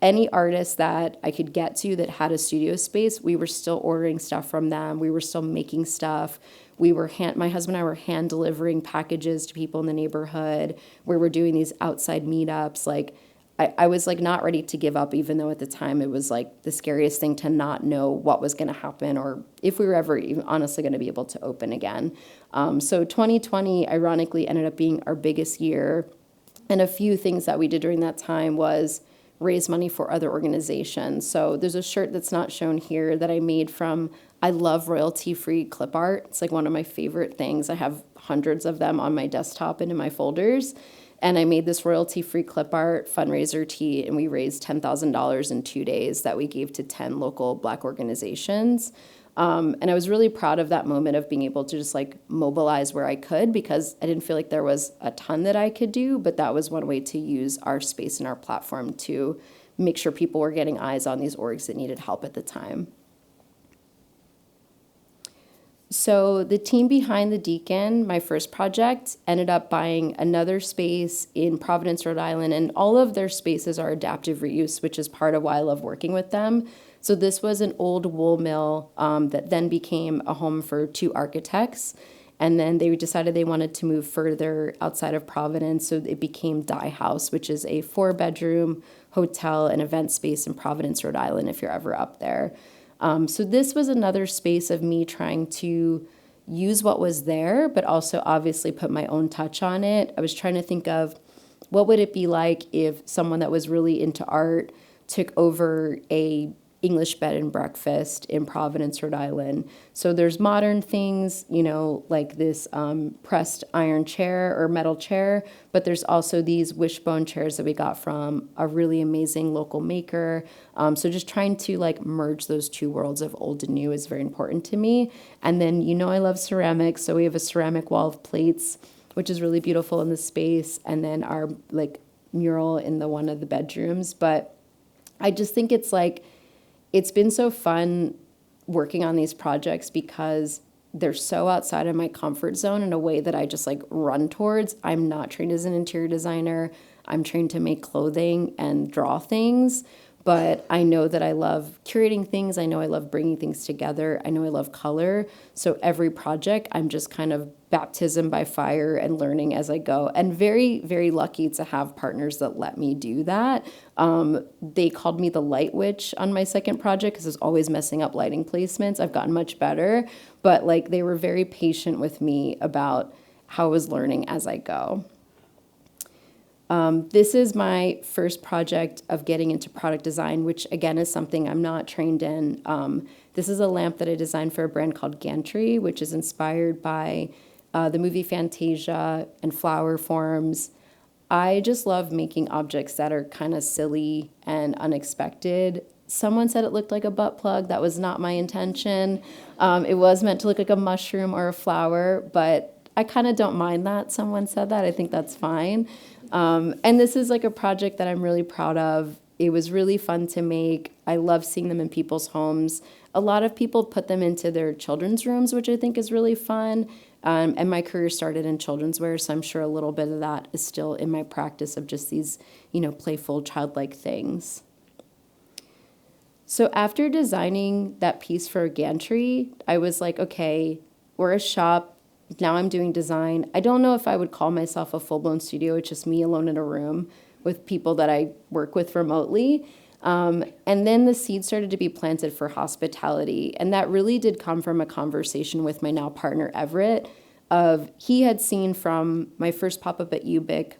any artist that I could get to that had a studio space, we were still ordering stuff from them. We were still making stuff. My husband and I were hand delivering packages to people in the neighborhood. We were doing these outside meetups. Like, I was like not ready to give up, even though at the time it was like the scariest thing to not know what was going to happen or if we were ever even honestly going to be able to open again. So 2020 ironically ended up being our biggest year. And a few things that we did during that time was raise money for other organizations. So there's a shirt that's not shown here that I made from, I love royalty-free clip art. It's like one of my favorite things. I have hundreds of them on my desktop and in my folders. And I made this royalty-free clip art fundraiser tee, and we raised $10,000 in 2 days that we gave to 10 local Black organizations. And I was really proud of that moment of being able to just like mobilize where I could, because I didn't feel like there was a ton that I could do, but that was one way to use our space and our platform to make sure people were getting eyes on these orgs that needed help at the time. So the team behind the Deacon, my first project, ended up buying another space in Providence, Rhode Island, and all of their spaces are adaptive reuse, which is part of why I love working with them. So this was an old wool mill that then became a home for 2 architects. And then they decided they wanted to move further outside of Providence. So it became Dye House, which is a 4-bedroom hotel and event space in Providence, Rhode Island, if you're ever up there. So this was another space of me trying to use what was there, but also obviously put my own touch on it. I was trying to think of what would it be like if someone that was really into art took over a English bed and breakfast in Providence, Rhode Island. So there's modern things, like this pressed iron chair or metal chair, but there's also these wishbone chairs that we got from a really amazing local maker. So just trying to like merge those 2 worlds of old and new is very important to me. And then, I love ceramics. So we have a ceramic wall of plates, which is really beautiful in the space. And then our like mural in one of the bedrooms. But I just think it's been so fun working on these projects because they're so outside of my comfort zone in a way that I just like run towards. I'm not trained as an interior designer. I'm trained to make clothing and draw things, but I know that I love curating things. I know I love bringing things together. I know I love color. So every project, I'm just kind of baptism by fire and learning as I go. And very, very lucky to have partners that let me do that. They called me the light witch on my second project because I was always messing up lighting placements. I've gotten much better, but like they were very patient with me about how I was learning as I go. This is my first project of getting into product design, which again is something I'm not trained in. This is a lamp that I designed for a brand called Gantry, which is inspired by the movie Fantasia and flower forms. I just love making objects that are kind of silly and unexpected. Someone said it looked like a butt plug. That was not my intention. It was meant to look like a mushroom or a flower, but I kind of don't mind that someone said that. I think that's fine. And this is like a project that I'm really proud of. It was really fun to make. I love seeing them in people's homes. A lot of people put them into their children's rooms, which I think is really fun. And my career started in children's wear, so I'm sure a little bit of that is still in my practice of just these, playful, childlike things. So after designing that piece for Gantry, I was like, okay, we're a shop. Now I'm doing design. I don't know if I would call myself a full-blown studio. It's just me alone in a room. with people that I work with remotely. And then the seed started to be planted for hospitality. And that really did come from a conversation with my now partner, Everett, of he had seen from my first pop-up at Ubic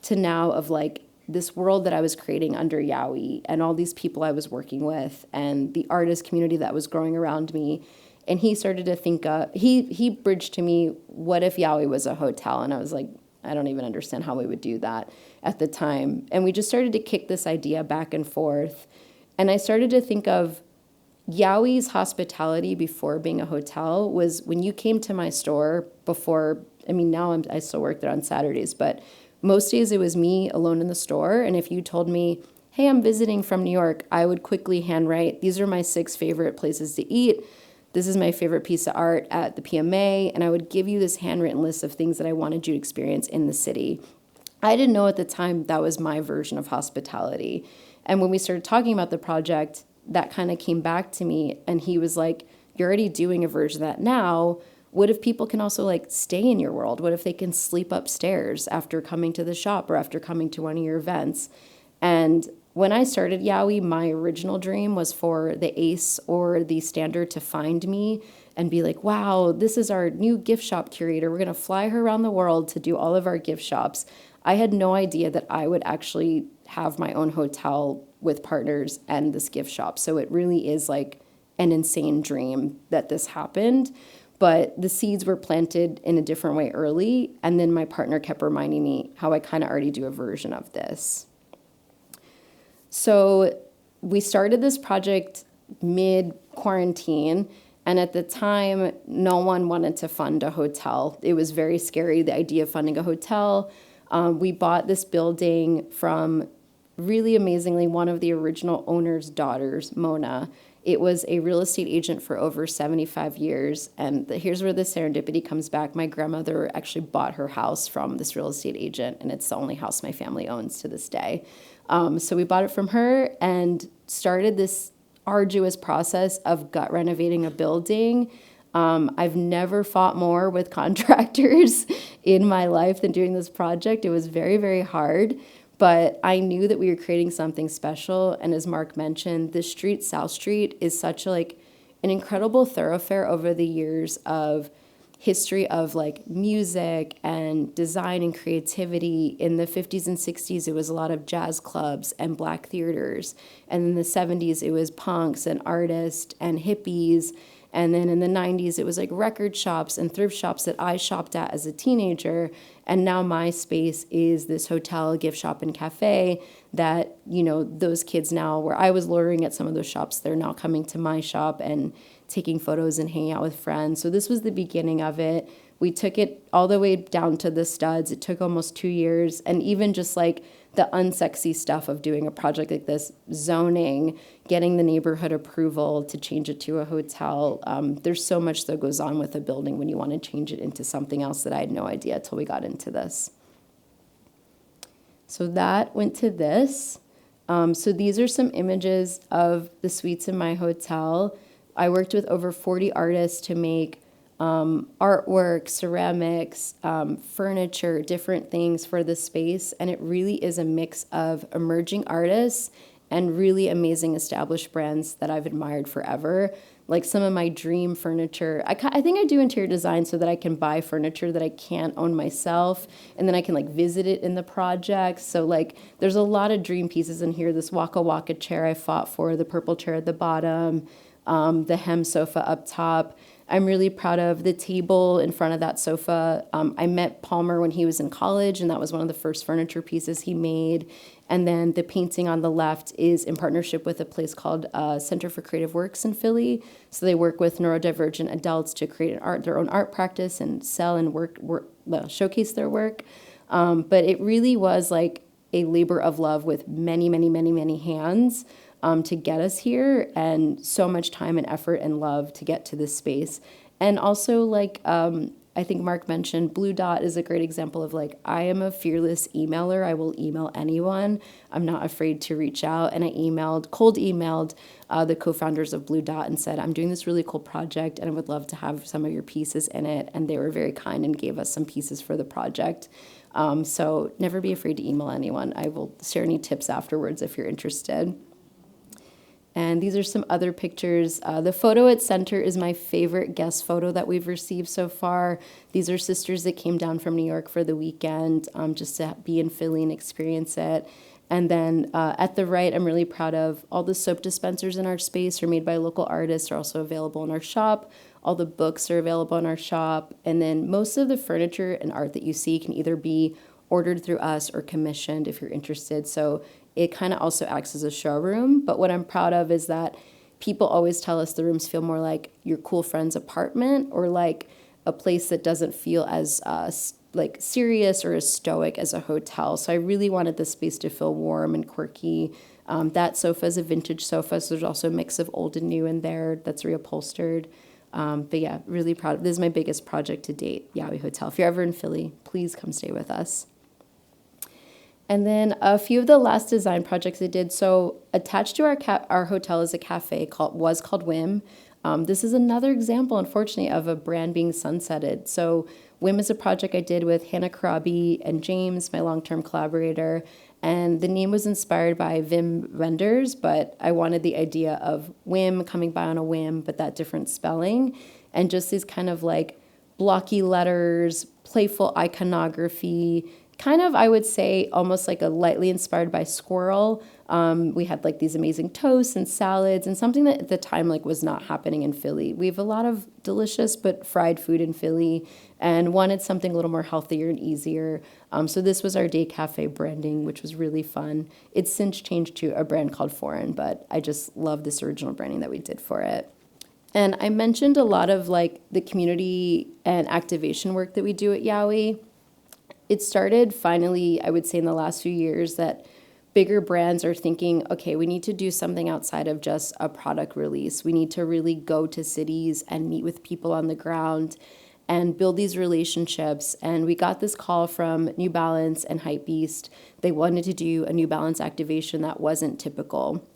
to now of like this world that I was creating under Yowie and all these people I was working with and the artist community that was growing around me. And he started to think, he bridged to me, what if Yowie was a hotel? And I was like, I don't even understand how we would do that at the time. And we just started to kick this idea back and forth. And I started to think of Yowie's hospitality before being a hotel was when you came to my store before, I mean, now I still work there on Saturdays, but most days it was me alone in the store. And if you told me, hey, I'm visiting from New York, I would quickly handwrite, these are my 6 favorite places to eat. This is my favorite piece of art at the PMA. And I would give you this handwritten list of things that I wanted you to experience in the city. I didn't know at the time that was my version of hospitality. And when we started talking about the project, that kind of came back to me. And he was like, you're already doing a version of that now. What if people can also like stay in your world? What if they can sleep upstairs after coming to the shop or after coming to one of your events? And when I started Yowie, my original dream was for the ACE or the Standard to find me and be like, wow, this is our new gift shop curator. We're going to fly her around the world to do all of our gift shops. I had no idea that I would actually have my own hotel with partners and this gift shop. So it really is like an insane dream that this happened. But the seeds were planted in a different way early. And then my partner kept reminding me how I kind of already do a version of this. So we started this project mid-quarantine, and at the time, no one wanted to fund a hotel. It was very scary, the idea of funding a hotel. We bought this building from, really amazingly, one of the original owner's daughters, Mona. It was a real estate agent for over 75 years, and here's where the serendipity comes back. My grandmother actually bought her house from this real estate agent, and it's the only house my family owns to this day. So we bought it from her and started this arduous process of gut renovating a building. I've never fought more with contractors in my life than doing this project. It was very, very hard, but I knew that we were creating something special. And as Mark mentioned, the street, South Street, is such an incredible thoroughfare over the years of history of like music and design and creativity. In the 50s and 60s, it was a lot of jazz clubs and black theaters. And in the 70s, it was punks and artists and hippies. And then in the 90s, it was like record shops and thrift shops that I shopped at as a teenager. And now my space is this hotel, gift shop, and cafe that, you know, those kids now, where I was loitering at some of those shops, they're now coming to my shop and taking photos and hanging out with friends. So this was the beginning of it. We took it all the way down to the studs. It took almost 2 years. And even just like the unsexy stuff of doing a project like this, zoning, getting the neighborhood approval to change it to a hotel. There's so much that goes on with a building when you want to change it into something else that I had no idea until we got into this. So that went to this. So these are some images of the suites in my hotel. I worked with over 40 artists to make artwork, ceramics, furniture, different things for the space. And it really is a mix of emerging artists and really amazing established brands that I've admired forever. Like some of my dream furniture. I think I do interior design so that I can buy furniture that I can't own myself, and then I can like visit it in the project. So like there's a lot of dream pieces in here. This Waka Waka chair I fought for, the purple chair at the bottom, the hem sofa up top. I'm really proud of the table in front of that sofa. I met Palmer when he was in college, and that was one of the first furniture pieces he made. And then the painting on the left is in partnership with a place called Center for Creative Works in Philly. So they work with neurodivergent adults to create their own art practice and sell and showcase their work. But it really was like a labor of love with many, many, many, many hands. To get us here, and so much time and effort and love to get to this space. And also, like, I think Mark mentioned, Blue Dot is a great example of, like, I am a fearless emailer. I will email anyone. I'm not afraid to reach out. And I cold emailed the co-founders of Blue Dot and said, I'm doing this really cool project, and I would love to have some of your pieces in it. And they were very kind and gave us some pieces for the project. So never be afraid to email anyone. I will share any tips afterwards if you're interested. And these are some other pictures. The photo at center is my favorite guest photo that we've received so far. These are sisters that came down from New York for the weekend just to be in Philly and experience it. And then at the right, I'm really proud of all the soap dispensers in our space are made by local artists, are also available in our shop. All the books are available in our shop. And then most of the furniture and art that you see can either be ordered through us or commissioned if you're interested. So it kind of also acts as a showroom. But what I'm proud of is that people always tell us the rooms feel more like your cool friend's apartment or like a place that doesn't feel as like serious or as stoic as a hotel. So I really wanted the space to feel warm and quirky. That sofa is a vintage sofa, so there's also a mix of old and new in there that's reupholstered. But yeah, really proud. This is my biggest project to date, Yowie Hotel. If you're ever in Philly, please come stay with us. And then a few of the last design projects I did. So attached to our hotel is a cafe called Whim. This is another example, unfortunately, of a brand being sunsetted. So Whim is a project I did with Hannah Karabi and James, my long-term collaborator. And the name was inspired by Vim vendors, but I wanted the idea of whim coming by on a whim, but that different spelling. And just these kind of like blocky letters, playful iconography, kind of, I would say, almost like a lightly inspired by squirrel. We had like these amazing toasts and salads and something that at the time like was not happening in Philly. We have a lot of delicious but fried food in Philly and wanted something a little more healthier and easier. So this was our day cafe branding, which was really fun. It's since changed to a brand called Foreign, but I just love this original branding that we did for it. And I mentioned a lot of like the community and activation work that we do at Yowie. It started finally, I would say, in the last few years that bigger brands are thinking, okay, we need to do something outside of just a product release. We need to really go to cities and meet with people on the ground and build these relationships. And we got this call from New Balance and Hypebeast. They wanted to do a New Balance activation that wasn't typical.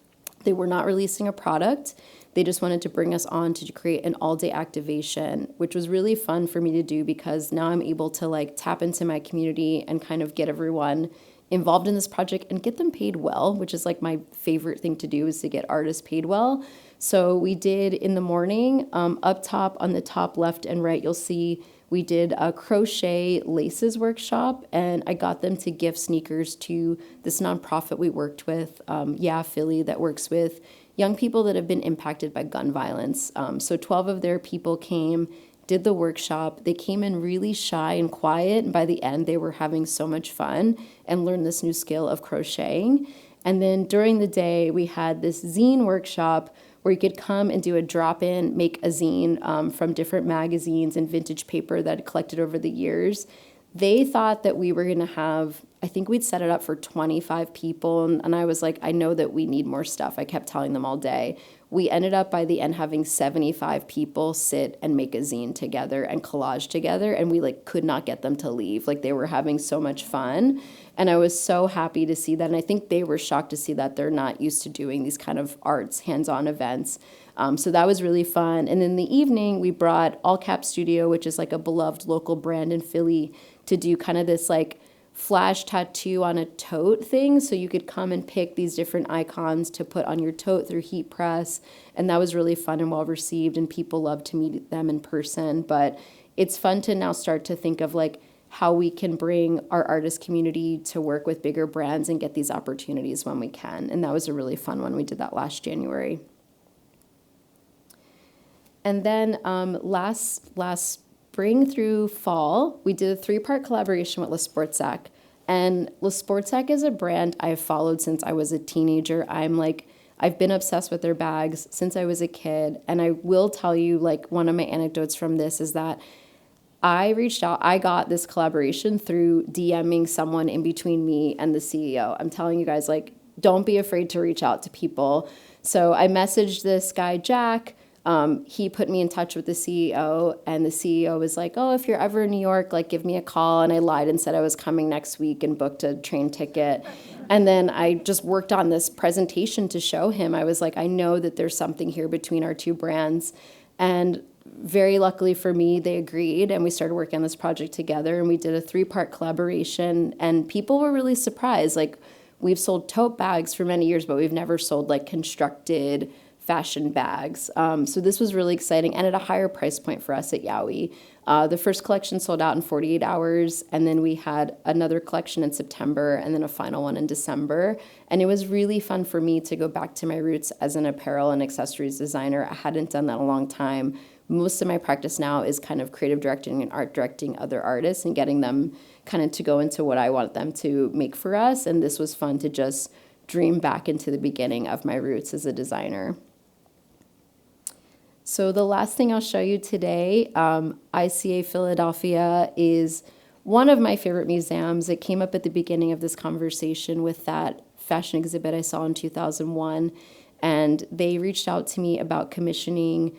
They were not releasing a product. They just wanted to bring us on to create an all-day activation, which was really fun for me to do because now I'm able to like tap into my community and kind of get everyone involved in this project and get them paid well, which is like my favorite thing to do is to get artists paid well. So we did in the morning, up top on the top left and right, you'll see we did a crochet laces workshop, and I got them to gift sneakers to this nonprofit we worked with, Philly, that works with young people that have been impacted by gun violence. So 12 of their people came, did the workshop. They came in really shy and quiet, and by the end, they were having so much fun and learned this new skill of crocheting. And then during the day, we had this zine workshop where you could come and do a drop-in, make a zine from different magazines and vintage paper that I collected over the years. They thought that we were going to have, I think we'd set it up for 25 people, and I was like, I know that we need more stuff. I kept telling them all day. We ended up by the end having 75 people sit and make a zine together and collage together, and we like could not get them to leave. Like they were having so much fun, and I was so happy to see that, and I think they were shocked to see that they're not used to doing these kind of arts, hands-on events. So that was really fun. And in the evening, we brought All Cap Studio, which is like a beloved local brand in Philly, to do kind of this like flash tattoo on a tote thing. So you could come and pick these different icons to put on your tote through heat press. And that was really fun and well received, and people love to meet them in person. But it's fun to now start to think of like how we can bring our artist community to work with bigger brands and get these opportunities when we can. And that was a really fun one. We did that last January. And then last spring through fall, we did a 3-part collaboration with Le Sportsac. And Le Sportsac is a brand I've followed since I was a teenager. I've been obsessed with their bags since I was a kid. And I will tell you, like, one of my anecdotes from this is that I reached out, I got this collaboration through DMing someone in between me and the CEO. I'm telling you guys, like, don't be afraid to reach out to people. So I messaged this guy, Jack. He put me in touch with the CEO, and the CEO was like, oh, if you're ever in New York, like, give me a call. And I lied and said I was coming next week and booked a train ticket. And then I just worked on this presentation to show him. I was like, I know that there's something here between our two brands. And very luckily for me, they agreed, and we started working on this project together, and we did a 3-part collaboration, and people were really surprised. Like, we've sold tote bags for many years, but we've never sold like constructed fashion bags. So this was really exciting, and at a higher price point for us at Yowie. The first collection sold out in 48 hours, and then we had another collection in September, and then a final one in December. And it was really fun for me to go back to my roots as an apparel and accessories designer. I hadn't done that in a long time. Most of my practice now is kind of creative directing and art directing other artists and getting them kind of to go into what I want them to make for us. And this was fun to just dream back into the beginning of my roots as a designer. So the last thing I'll show you today, ICA Philadelphia is one of my favorite museums. It came up at the beginning of this conversation with that fashion exhibit I saw in 2001. And they reached out to me about commissioning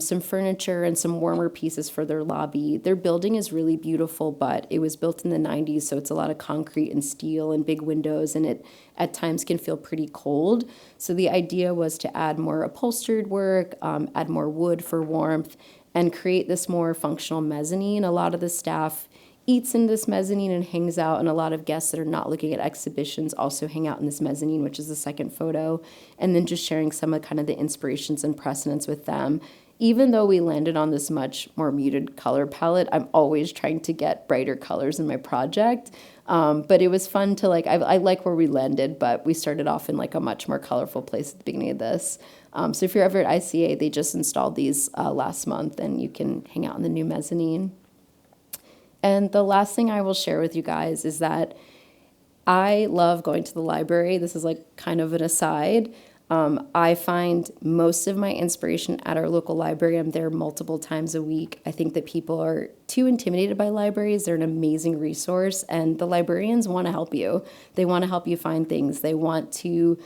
some furniture and some warmer pieces for their lobby. Their building is really beautiful, but it was built in the 90s, so it's a lot of concrete and steel and big windows, and it at times can feel pretty cold. So the idea was to add more upholstered work, add more wood for warmth, and create this more functional mezzanine. A lot of the staff eats in this mezzanine and hangs out, and a lot of guests that are not looking at exhibitions also hang out in this mezzanine, which is the second photo, and then just sharing some of kind of the inspirations and precedents with them. Even though we landed on this much more muted color palette, I'm always trying to get brighter colors in my project. But it was fun to I like where we landed, but we started off in like a much more colorful place at the beginning of this. So if you're ever at ICA, they just installed these last month, and you can hang out in the new mezzanine. And the last thing I will share with you guys is that I love going to the library. This is like kind of an aside. I find most of my inspiration at our local library. I'm there multiple times a week. I think that people are too intimidated by libraries. They're an amazing resource, and the librarians want to help you. They want to help you find things. They want to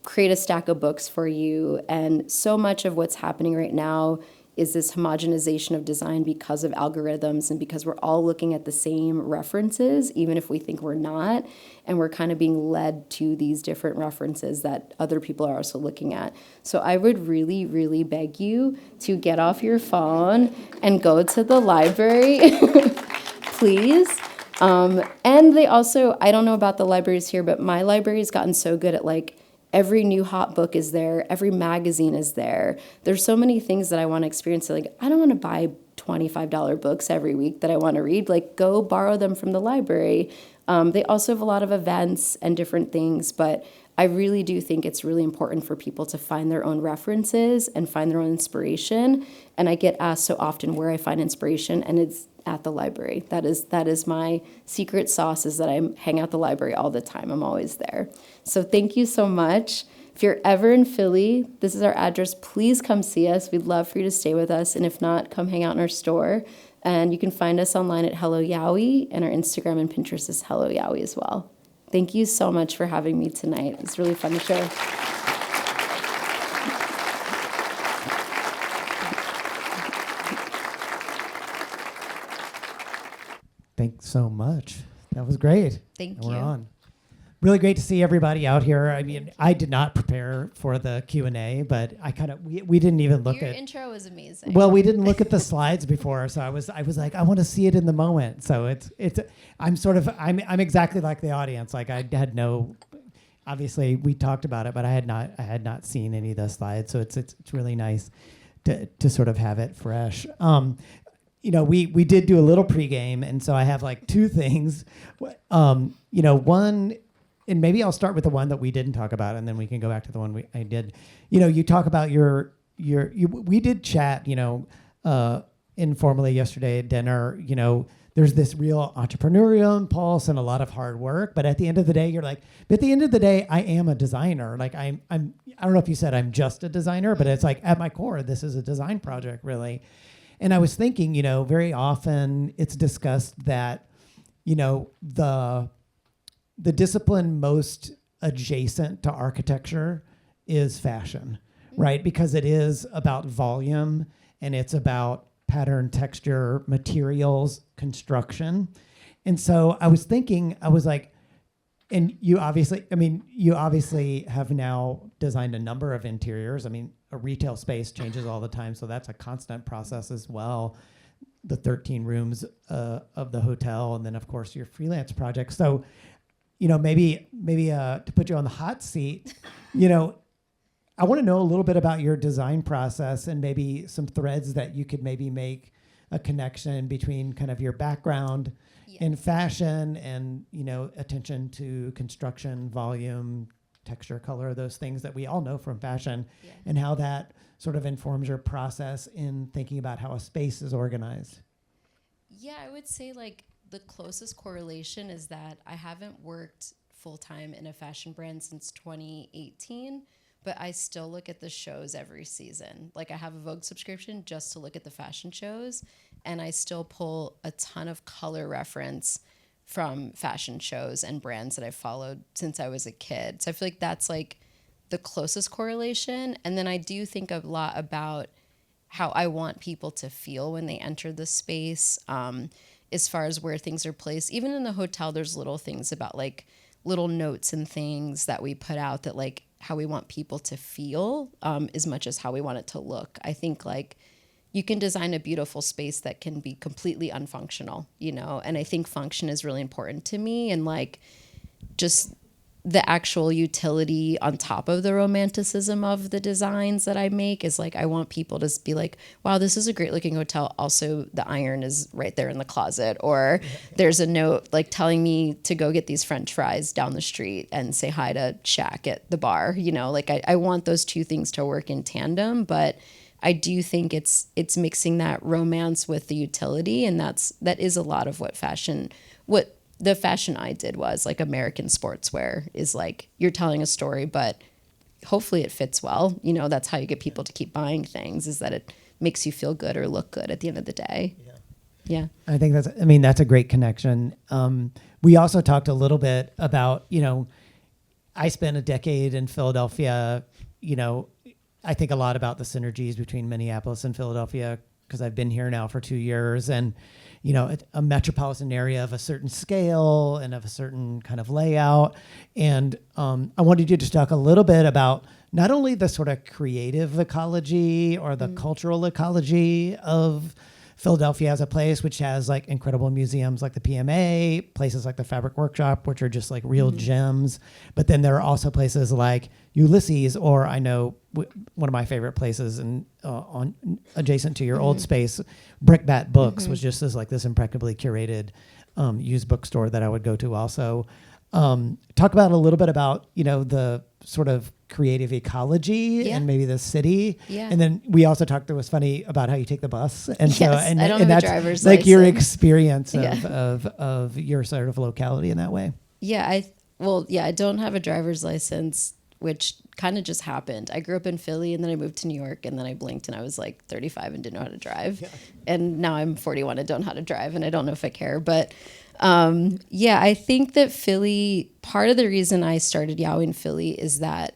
create a stack of books for you. And so much of what's happening right now is this homogenization of design because of algorithms and because we're all looking at the same references, even if we think we're not, and we're kind of being led to these different references that other people are also looking at. So I would really, really beg you to get off your phone and go to the library, please. And they also, I don't know about the libraries here, but my library's gotten so good at every new hot book is there. Every magazine is there. There's so many things that I want to experience. I don't want to buy $25 books every week that I want to read. Go borrow them from the library. They also have a lot of events and different things, but I really do think it's really important for people to find their own references and find their own inspiration. And I get asked so often where I find inspiration, and it's at the library. That is my secret sauce, is that I hang out at the library all the time. I'm always there. So thank you so much. If you're ever in Philly, this is our address. Please come see us. We'd love for you to stay with us. And if not, come hang out in our store. And you can find us online at Hello Yowie, and our Instagram and Pinterest is Hello Yowie as well. Thank you so much for having me tonight. It's really fun to share. Thanks so much. That was great. Thank We're you. on. Really great to see everybody out here. I mean, I did not prepare for the Q&A, but we didn't even look Your at. intro was amazing. Well, we didn't look at the slides before, so I was like, I want to see it in the moment. So I'm exactly like the audience. I had no. Obviously, we talked about it, but I had not seen any of the slides. So it's really nice to sort of have it fresh. We did do a little pregame, and so I have two things. One, and maybe I'll start with the one that we didn't talk about, and then we can go back to the one I did. You talk about we did chat, informally yesterday at dinner. There's this real entrepreneurial impulse and a lot of hard work, but at the end of the day, but at the end of the day, I am a designer. I don't know if you said I'm just a designer, but it's at my core, this is a design project, really. And I was thinking, very often it's discussed that, the discipline most adjacent to architecture is fashion, right? Because it is about volume, and it's about pattern, texture, materials, construction. And so I was thinking, and you obviously have now designed a number of interiors. I mean, a retail space changes all the time, so that's a constant process as well. The 13 rooms of the hotel, and then of course your freelance project. So, maybe to put you on the hot seat, I want to know a little bit about your design process and maybe some threads that you could maybe make a connection between kind of your background in fashion and, attention to construction, volume, texture, color, those things that we all know from fashion, and how that sort of informs your process in thinking about how a space is organized. Yeah, I would say like the closest correlation is that I haven't worked full-time in a fashion brand since 2018, but I still look at the shows every season. Like I have a Vogue subscription just to look at the fashion shows, and I still pull a ton of color reference from fashion shows and brands that I've followed since I was a kid. So I feel like that's like the closest correlation. And then I do think a lot about how I want people to feel when they enter the space, as far as where things are placed. Even in the hotel, there's little things about like little notes and things that we put out that like how we want people to feel, as much as how we want it to look. I think like you can design a beautiful space that can be completely unfunctional, and I think function is really important to me, and like just the actual utility on top of the romanticism of the designs that I make is like, I want people to be like, wow, this is a great looking hotel. Also, the iron is right there in the closet. Or there's a note like telling me to go get these French fries down the street and say hi to Shaq at the bar. Like I want those two things to work in tandem, but I do think it's mixing that romance with the utility. And that is a lot of what the fashion I did was like American sportswear is like, you're telling a story, but hopefully it fits well. That's how you get people to keep buying things, is that it makes you feel good or look good at the end of the day. Yeah. I think that's a great connection. We also talked a little bit about, I spent a decade in Philadelphia. I think a lot about the synergies between Minneapolis and Philadelphia because I've been here now for 2 years, and a metropolitan area of a certain scale and of a certain kind of layout. And I wanted you to talk a little bit about not only the sort of creative ecology or the cultural ecology of Philadelphia as a place, which has like incredible museums like the PMA, places like the Fabric Workshop, which are just like real gems. But then there are also places like Ulysses, or I know one of my favorite places and on adjacent to your old space, Brickbat Books, was just as like this impeccably curated used bookstore that I would go to also. Talk about a little bit about, the sort of creative ecology and maybe the city. Yeah. And then we also talked, it was funny about how you take the bus. And yes, so, and I don't and have a that's driver's like license. your experience of your sort of locality in that way. Yeah. I don't have a driver's license, which kind of just happened. I grew up in Philly and then I moved to New York, and then I blinked and I was like 35 and didn't know how to drive. Yeah. And now I'm 41 and don't know how to drive, and I don't know if I care. But I think that Philly, part of the reason I started Yowie in Philly is that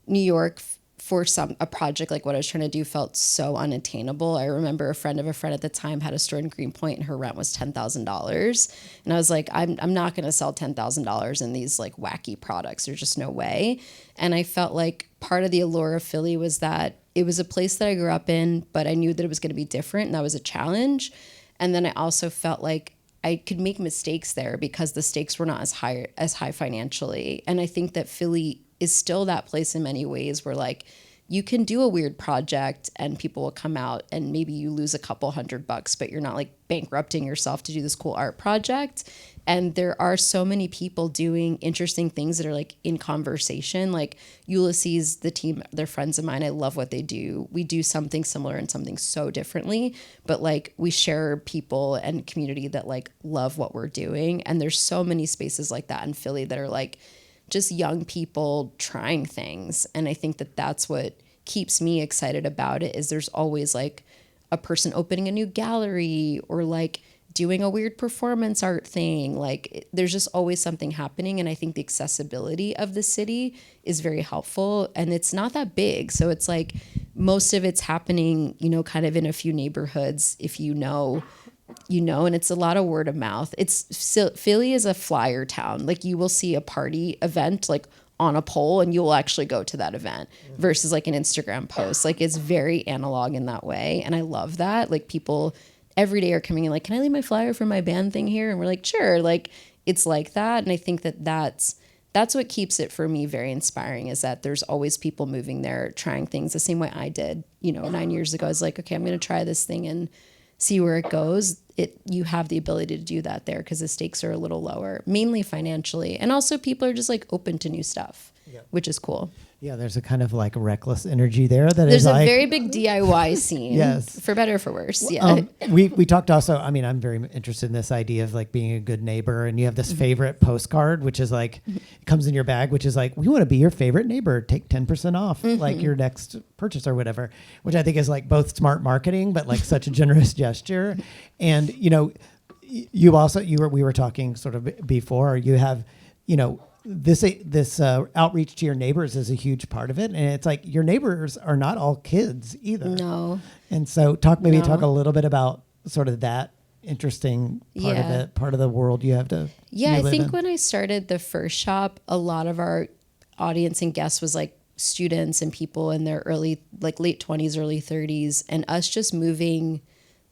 New York, for a project like what I was trying to do, felt so unattainable. I remember a friend of a friend at the time had a store in Greenpoint, and her rent was $10,000. And I was like, I'm not going to sell $10,000 in these like wacky products. There's just no way. And I felt like part of the allure of Philly was that it was a place that I grew up in, but I knew that it was going to be different, and that was a challenge. And then I also felt like I could make mistakes there because the stakes were not as high financially. And I think that Philly is still that place in many ways where like you can do a weird project and people will come out and maybe you lose a couple $100, but you're not like bankrupting yourself to do this cool art project. And there are so many people doing interesting things that are like in conversation, like Ulysses, the team, they're friends of mine. I love what they do. We do something similar and something so differently, but like we share people and community that like love what we're doing. And there's so many spaces like that in Philly that are like just young people trying things. And I think that that's what keeps me excited about it, is there's always like a person opening a new gallery or like doing a weird performance art thing. Like there's just always something happening. And I think the accessibility of the city is very helpful, and it's not that big. So it's like most of it's happening, kind of in a few neighborhoods if you know and it's a lot of word of mouth. Philly is a flyer town. Like you will see a party event like on a pole and you will actually go to that event versus like an Instagram post. Like it's very analog in that way. And I love that. Like people every day are coming in like, can I leave my flyer for my band thing here? And we're like, sure. Like it's like that. And I think that that's what keeps it for me very inspiring, is that there's always people moving there, trying things the same way I did, 9 years ago. I was like, okay, I'm going to try this thing and see where it goes. You have the ability to do that there because the stakes are a little lower, mainly financially. And also people are just like open to new stuff, which is cool. Yeah, there's a kind of like reckless energy there that There's is a like, very big DIY scene. Yes. For better or for worse. Yeah. We talked also, I mean, I'm very interested in this idea of like being a good neighbor, and you have this favorite postcard, which is like, it comes in your bag, which is like, we want to be your favorite neighbor, take 10% off like your next purchase or whatever, which I think is like both smart marketing, but like such a generous gesture. And, we were talking sort of before, you have, this outreach to your neighbors is a huge part of it. And it's like your neighbors are not all kids either. No. And so talk a little bit about sort of that interesting part of it, part of the world you have to. Yeah, I think when I started the first shop, a lot of our audience and guests was like students and people in their late 20s, early 30s, and us just moving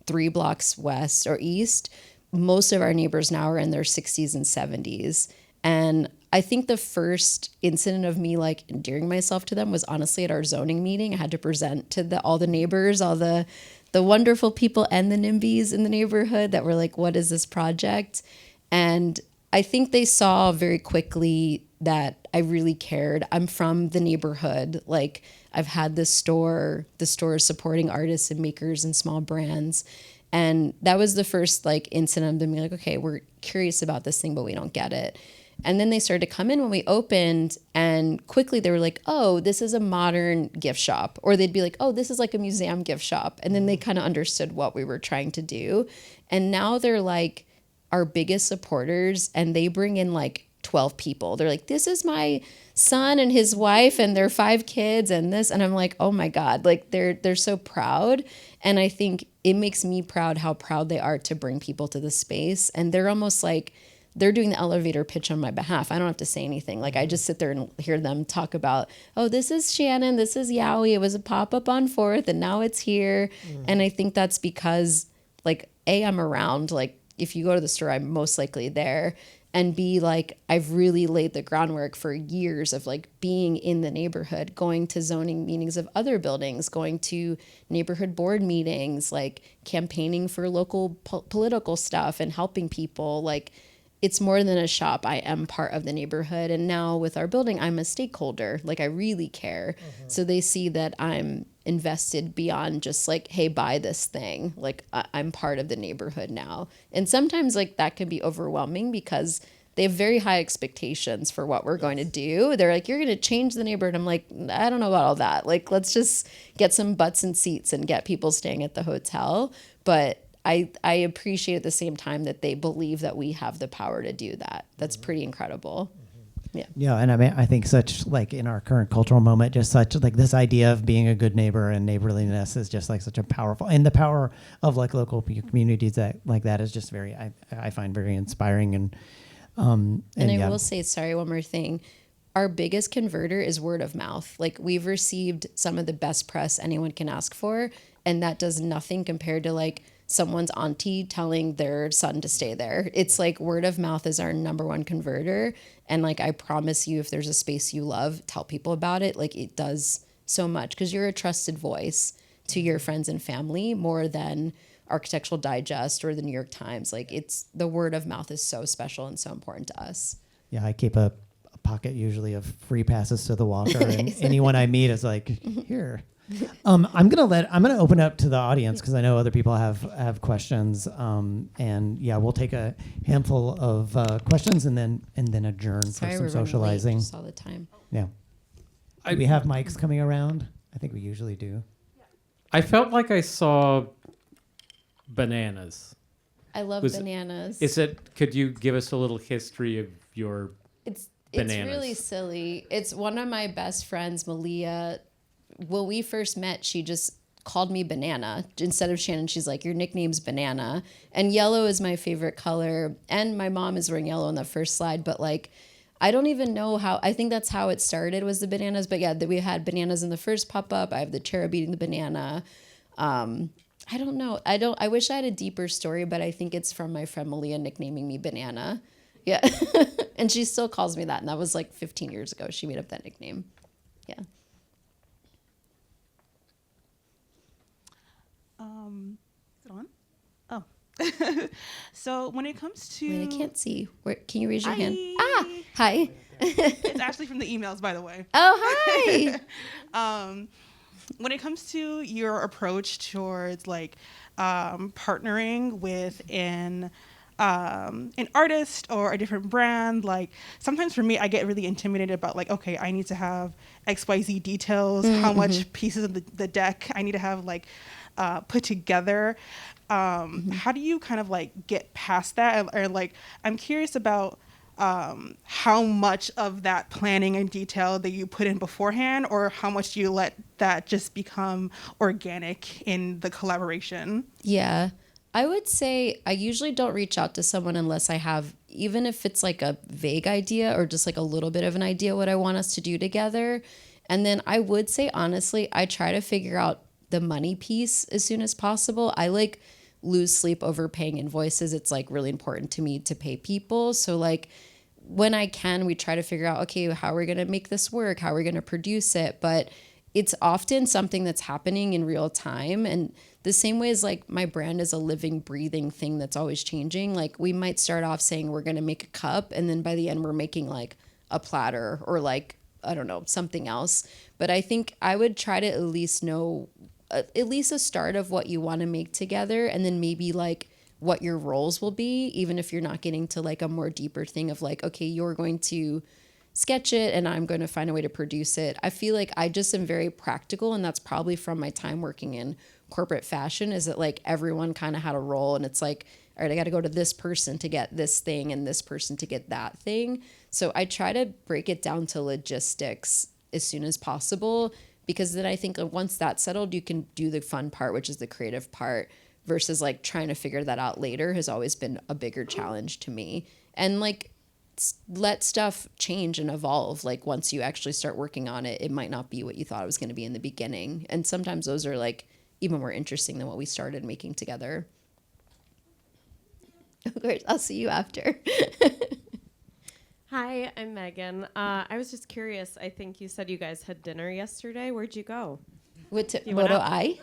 3 blocks west or east. Most of our neighbors now are in their 60s and 70s. And I think the first incident of me like endearing myself to them was honestly at our zoning meeting. I had to present to all the neighbors, all the wonderful people and the NIMBYs in the neighborhood that were like, what is this project? And I think they saw very quickly that I really cared. I'm from the neighborhood. Like I've had the store is supporting artists and makers and small brands. And that was the first like incident of them being like, okay, we're curious about this thing, but we don't get it. And then they started to come in when we opened, and quickly they were like, oh, this is a modern gift shop. Or they'd be like, oh, this is like a museum gift shop. And then they kind of understood what we were trying to do. And now they're like our biggest supporters, and they bring in like 12 people. They're like, this is my son and his wife and their 5 kids and this. And I'm like, oh my God, like they're so proud. And I think it makes me proud how proud they are to bring people to the space. And they're almost like, they're doing the elevator pitch on my behalf. I don't have to say anything. Like I just sit there and hear them talk about, oh, this is Shannon, this is Yowie. It was a pop-up on 4th and now it's here. And I think that's because like, A, I'm around. Like if you go to the store, I'm most likely there. And B, like I've really laid the groundwork for years of like being in the neighborhood, going to zoning meetings of other buildings, going to neighborhood board meetings, like campaigning for local political stuff and helping people. Like it's more than a shop. I am part of the neighborhood. And now with our building, I'm a stakeholder. Like I really care. So they see that I'm invested beyond just like, hey, buy this thing. Like I'm part of the neighborhood now. And sometimes like that can be overwhelming because they have very high expectations for what we're going to do. They're like, you're going to change the neighborhood. I'm like, I don't know about all that. Like, let's just get some butts and seats and get people staying at the hotel. But I appreciate at the same time that they believe that we have the power to do that. That's pretty incredible. Yeah. Yeah. And I mean, I think such like in our current cultural moment, just such like this idea of being a good neighbor and neighborliness is just like such a powerful, and the power of like local communities that like that is just very, I find very inspiring. And I will say, sorry, one more thing. Our biggest converter is word of mouth. Like we've received some of the best press anyone can ask for. And that does nothing compared to like someone's auntie telling their son to stay there. It's like word of mouth is our number one converter. And like, I promise you, if there's a space you love, tell people about it. Like it does so much because you're a trusted voice to your friends and family more than Architectural Digest or the New York Times. Like it's the word of mouth is so special and so important to us. Yeah. I keep a pocket usually of free passes to the Walker, and anyone I meet is like, here. I'm gonna open up to the audience because I know other people have questions. And yeah, we'll take a handful of questions and then adjourn for some socializing. Just all the time. Yeah. Do we have mics coming around? I think we usually do. I felt like I saw bananas. I love bananas. Could you give us a little history of your It's bananas? really silly. It's one of my best friends, Malia. When we first met, she just called me Banana. Instead of Shannon, she's like, your nickname's Banana. And yellow is my favorite color. And my mom is wearing yellow on the first slide. But like, I don't even know how, I think that's how it started, was the bananas. But yeah, we had bananas in the first pop-up. I have the cherub eating the banana. I don't know. I wish I had a deeper story, but I think it's from my friend Malia nicknaming me Banana. Yeah. And she still calls me that. And that was like 15 years ago. She made up that nickname. Yeah. Is it on? Oh. So when it comes to... Wait, I can't see. Where, can you raise your Hi. hand? Ah, hi. It's actually from the emails, by the way. Oh, hi. When it comes to your approach towards like partnering with an artist or a different brand, like sometimes for me, I get really intimidated about like, okay, I need to have XYZ details, how much pieces of the deck I need to have like put together. How do you kind of like get past that? Or like, I'm curious about how much of that planning and detail that you put in beforehand, or how much do you let that just become organic in the collaboration? Yeah. I would say I usually don't reach out to someone unless I have, even if it's like a vague idea or just like a little bit of an idea what I want us to do together. And then I would say, honestly, I try to figure out the money piece as soon as possible. I like lose sleep over paying invoices. It's like really important to me to pay people. So like when I can, we try to figure out, okay, how are we going to make this work? How are we going to produce it? But it's often something that's happening in real time. And the same way as like my brand is a living, breathing thing that's always changing. Like we might start off saying we're going to make a cup, and then by the end we're making like a platter or like, I don't know, something else. But I think I would try to at least know at least a start of what you want to make together, and then maybe like what your roles will be, even if you're not getting to like a more deeper thing of like, okay, you're going to sketch it and I'm going to find a way to produce it. I feel like I just am very practical, and that's probably from my time working in corporate fashion, is that like everyone kind of had a role, and it's like, all right, I got to go to this person to get this thing and this person to get that thing. So I try to break it down to logistics as soon as possible, because then I think once that's settled, you can do the fun part, which is the creative part, versus like trying to figure that out later has always been a bigger challenge to me. And like, let stuff change and evolve. Like once you actually start working on it, it might not be what you thought it was going to be in the beginning. And sometimes those are like even more interesting than what we started making together. Of course, I'll see you after. Hi, I'm Megan. I was just curious. I think you said you guys had dinner yesterday. Where'd you go? Moto I?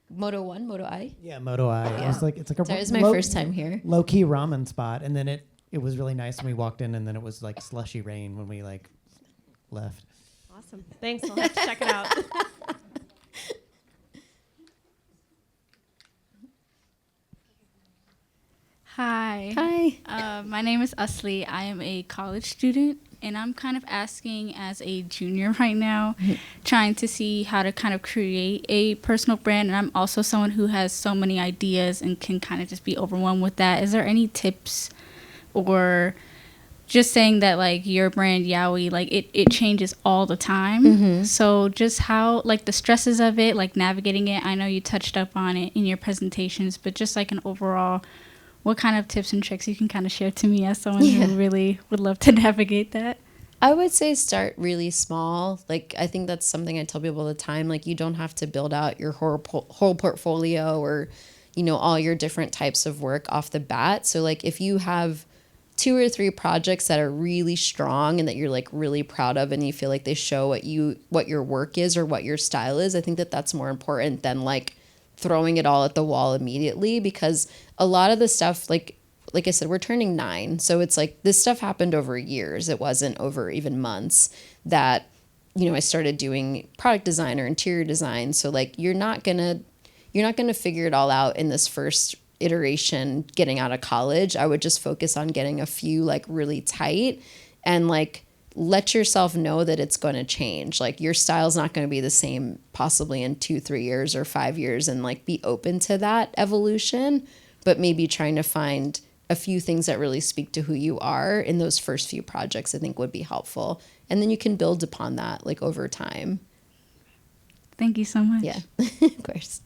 Moto 1, Moto I? Yeah, Moto I. Yeah. It's like a Sorry, it's my first time here. low key ramen spot, and then it was really nice when we walked in, and then it was like slushy rain when we like left. Awesome. Thanks. I'll have to check it out. Hi. Hi. My name is Usli. I am a college student, and I'm kind of asking as a junior right now, trying to see how to kind of create a personal brand. And I'm also someone who has so many ideas and can kind of just be overwhelmed with that. Is there any tips, or just saying that like your brand Yowie, like it changes all the time. So just how like the stresses of it, like navigating it. I know you touched up on it in your presentations, but just like an overall, what kind of tips and tricks you can kind of share to me as someone who really would love to navigate that? I would say start really small. Like, I think that's something I tell people all the time. Like, you don't have to build out your whole portfolio or, you know, all your different types of work off the bat. So, like, if you have 2 or 3 projects that are really strong and that you're, like, really proud of and you feel like they show what your work is or what your style is, I think that that's more important than, like, throwing it all at the wall immediately, because a lot of the stuff, like I said, we're turning 9. So it's like this stuff happened over years. It wasn't over even months that, you know, I started doing product design or interior design. So like, you're not going to figure it all out in this first iteration getting out of college. I would just focus on getting a few like really tight and like, let yourself know that it's going to change. Like your style's not going to be the same possibly in 2, 3 years or 5 years, and like be open to that evolution, but maybe trying to find a few things that really speak to who you are in those first few projects, I think would be helpful. And then you can build upon that like over time. Thank you so much. Yeah, of course.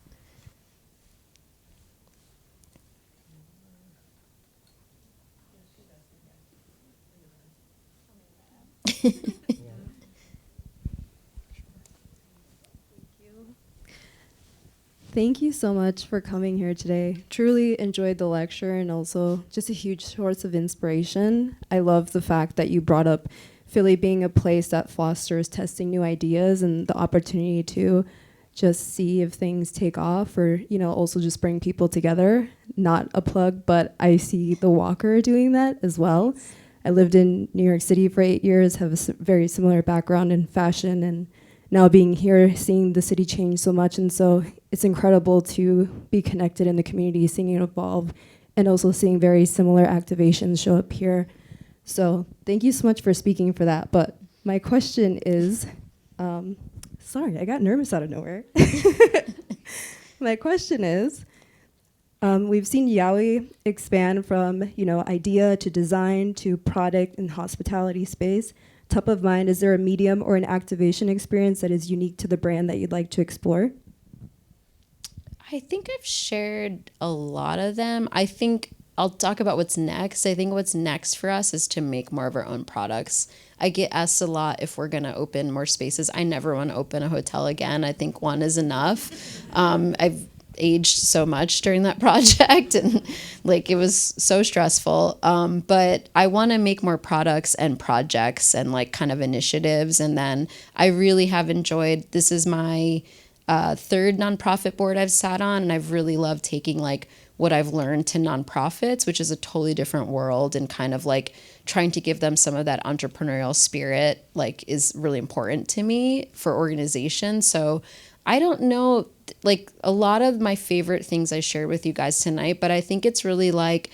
Thank you so much for coming here today. Truly enjoyed the lecture and also just a huge source of inspiration. I love the fact that you brought up Philly being a place that fosters testing new ideas and the opportunity to just see if things take off, or, you know, also just bring people together. Not a plug, but I see the Walker doing that as well. I lived in New York City for 8 years, have a very similar background in fashion, and now being here, seeing the city change so much. And so it's incredible to be connected in the community, seeing it evolve, and also seeing very similar activations show up here. So thank you so much for speaking for that. But my question is, sorry, I got nervous out of nowhere. My question is, we've seen Yowie expand from, you know, idea to design to product and hospitality space. Top of mind, is there a medium or an activation experience that is unique to the brand that you'd like to explore? I think I've shared a lot of them. I think I'll talk about what's next. I think what's next for us is to make more of our own products. I get asked a lot if we're going to open more spaces. I never want to open a hotel again. I think one is enough. I've aged so much during that project, and like it was so stressful. But I want to make more products and projects and like kind of initiatives. And then I really have enjoyed, this is my third nonprofit board I've sat on, and I've really loved taking like what I've learned to nonprofits, which is a totally different world, and kind of like trying to give them some of that entrepreneurial spirit, like is really important to me for organizations. So I don't know, like a lot of my favorite things I shared with you guys tonight, but I think it's really like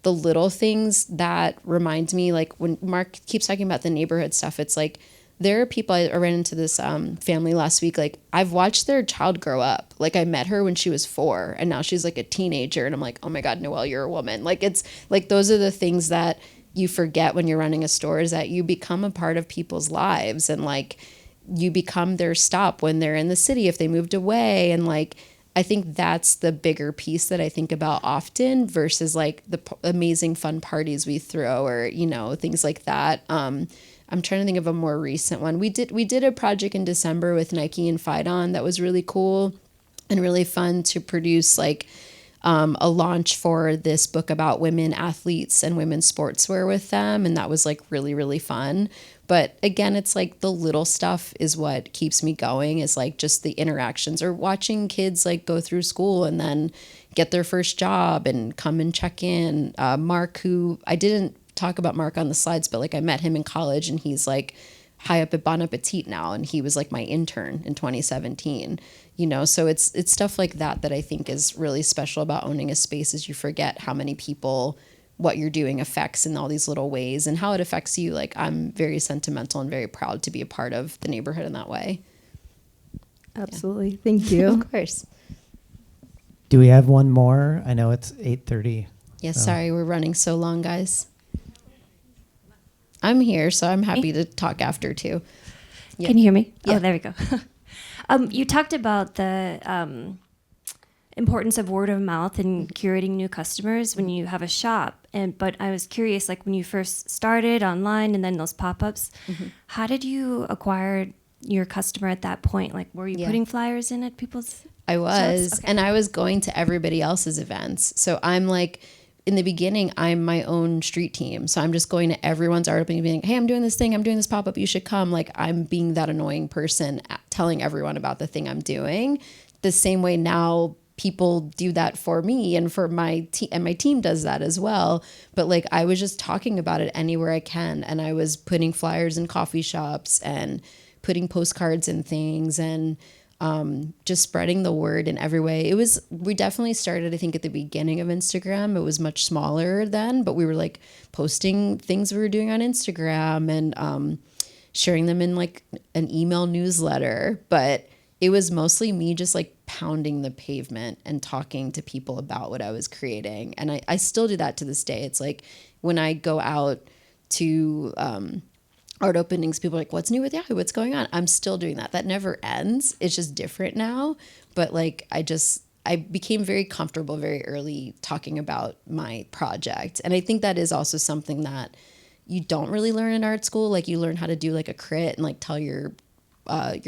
the little things that remind me, like when Mark keeps talking about the neighborhood stuff, it's like there are people, I ran into this family last week, like I've watched their child grow up. Like I met her when she was 4 and now she's like a teenager, and I'm like, oh my God, Noelle, you're a woman. Like it's like those are the things that you forget when you're running a store, is that you become a part of people's lives, and like you become their stop when they're in the city if they moved away. And like I think that's the bigger piece that I think about often versus like the amazing fun parties we throw, or you know, things like that. I'm trying to think of a more recent one. We did a project in December with Nike and Phaidon that was really cool and really fun to produce, like a launch for this book about women athletes and women's sportswear with them. And that was like really, really fun. But again, it's like the little stuff is what keeps me going, is like just the interactions, or watching kids like go through school and then get their first job and come and check in. Mark, who I didn't talk about Mark on the slides, but like I met him in college, and he's like high up at Bon Appetit now, and he was like my intern in 2017, you know. So it's stuff like that that I think is really special about owning a space, is you forget how many people what you're doing affects in all these little ways, and how it affects you. Like I'm very sentimental and very proud to be a part of the neighborhood in that way. Absolutely. Thank you. Of course. Do we have one more? I know it's 8:30. Yeah, sorry, we're running so long, guys. I'm here, so I'm happy to talk after too. Yeah. Can you hear me? Yeah. Oh, there we go. You talked about the importance of word of mouth and curating new customers when you have a shop. But I was curious, like when you first started online and then those pop-ups, how did you acquire your customer at that point? Like, were you putting flyers in at people's I was, shops? Okay. and I was going to everybody else's events. So I'm like, in the beginning, I'm my own street team. So I'm just going to everyone's art opening and being, hey, I'm doing this thing. I'm doing this pop-up. You should come. Like I'm being that annoying person telling everyone about the thing I'm doing. The same way now people do that for me and for my team, and my team does that as well. But like I was just talking about it anywhere I can. And I was putting flyers in coffee shops and putting postcards and things, and just spreading the word in every way. We definitely started, I think, at the beginning of Instagram. It was much smaller then, but we were like posting things we were doing on Instagram and sharing them in like an email newsletter. But it was mostly me just like pounding the pavement and talking to people about what I was creating. And I still do that to this day. It's like when I go out to art openings, people are like, what's new with Yowie? What's going on? I'm still doing that. That never ends. It's just different now. But like, I became very comfortable very early talking about my project. And I think that is also something that you don't really learn in art school. Like, you learn how to do like a crit and like tell your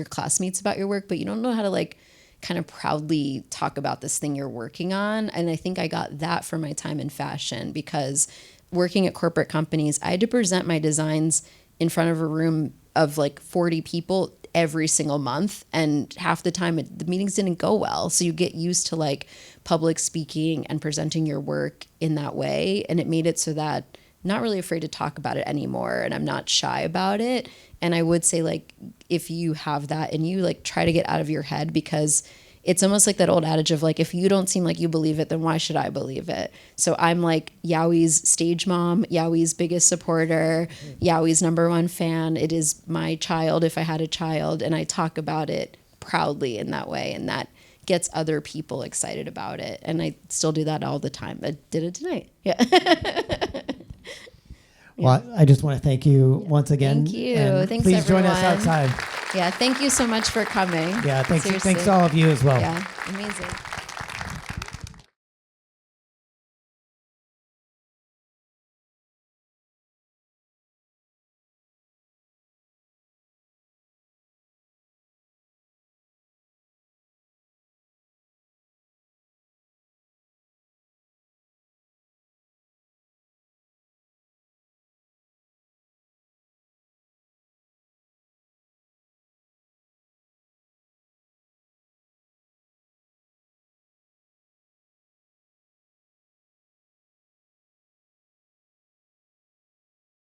classmates about your work, but you don't know how to like kind of proudly talk about this thing you're working on. And I think I got that from my time in fashion, because working at corporate companies, I had to present my designs in front of a room of like 40 people every single month. And half the time the meetings didn't go well. So you get used to like public speaking and presenting your work in that way. And it made it so that I'm not really afraid to talk about it anymore. And I'm not shy about it. And I would say, like, if you have that and you like try to get out of your head, because it's almost like that old adage of like, if you don't seem like you believe it, then why should I believe it? So I'm like Yowie's stage mom, Yowie's biggest supporter, Yowie's #1 fan. It is my child if I had a child, and I talk about it proudly in that way, and that gets other people excited about it. And I still do that all the time. I did it tonight. Yeah. Well, I just want to thank you once again. Thank you. And Thanks, please join us everyone. outside. Yeah, thank you so much for coming. Yeah, thanks Seriously. to all of you as well. Yeah, amazing.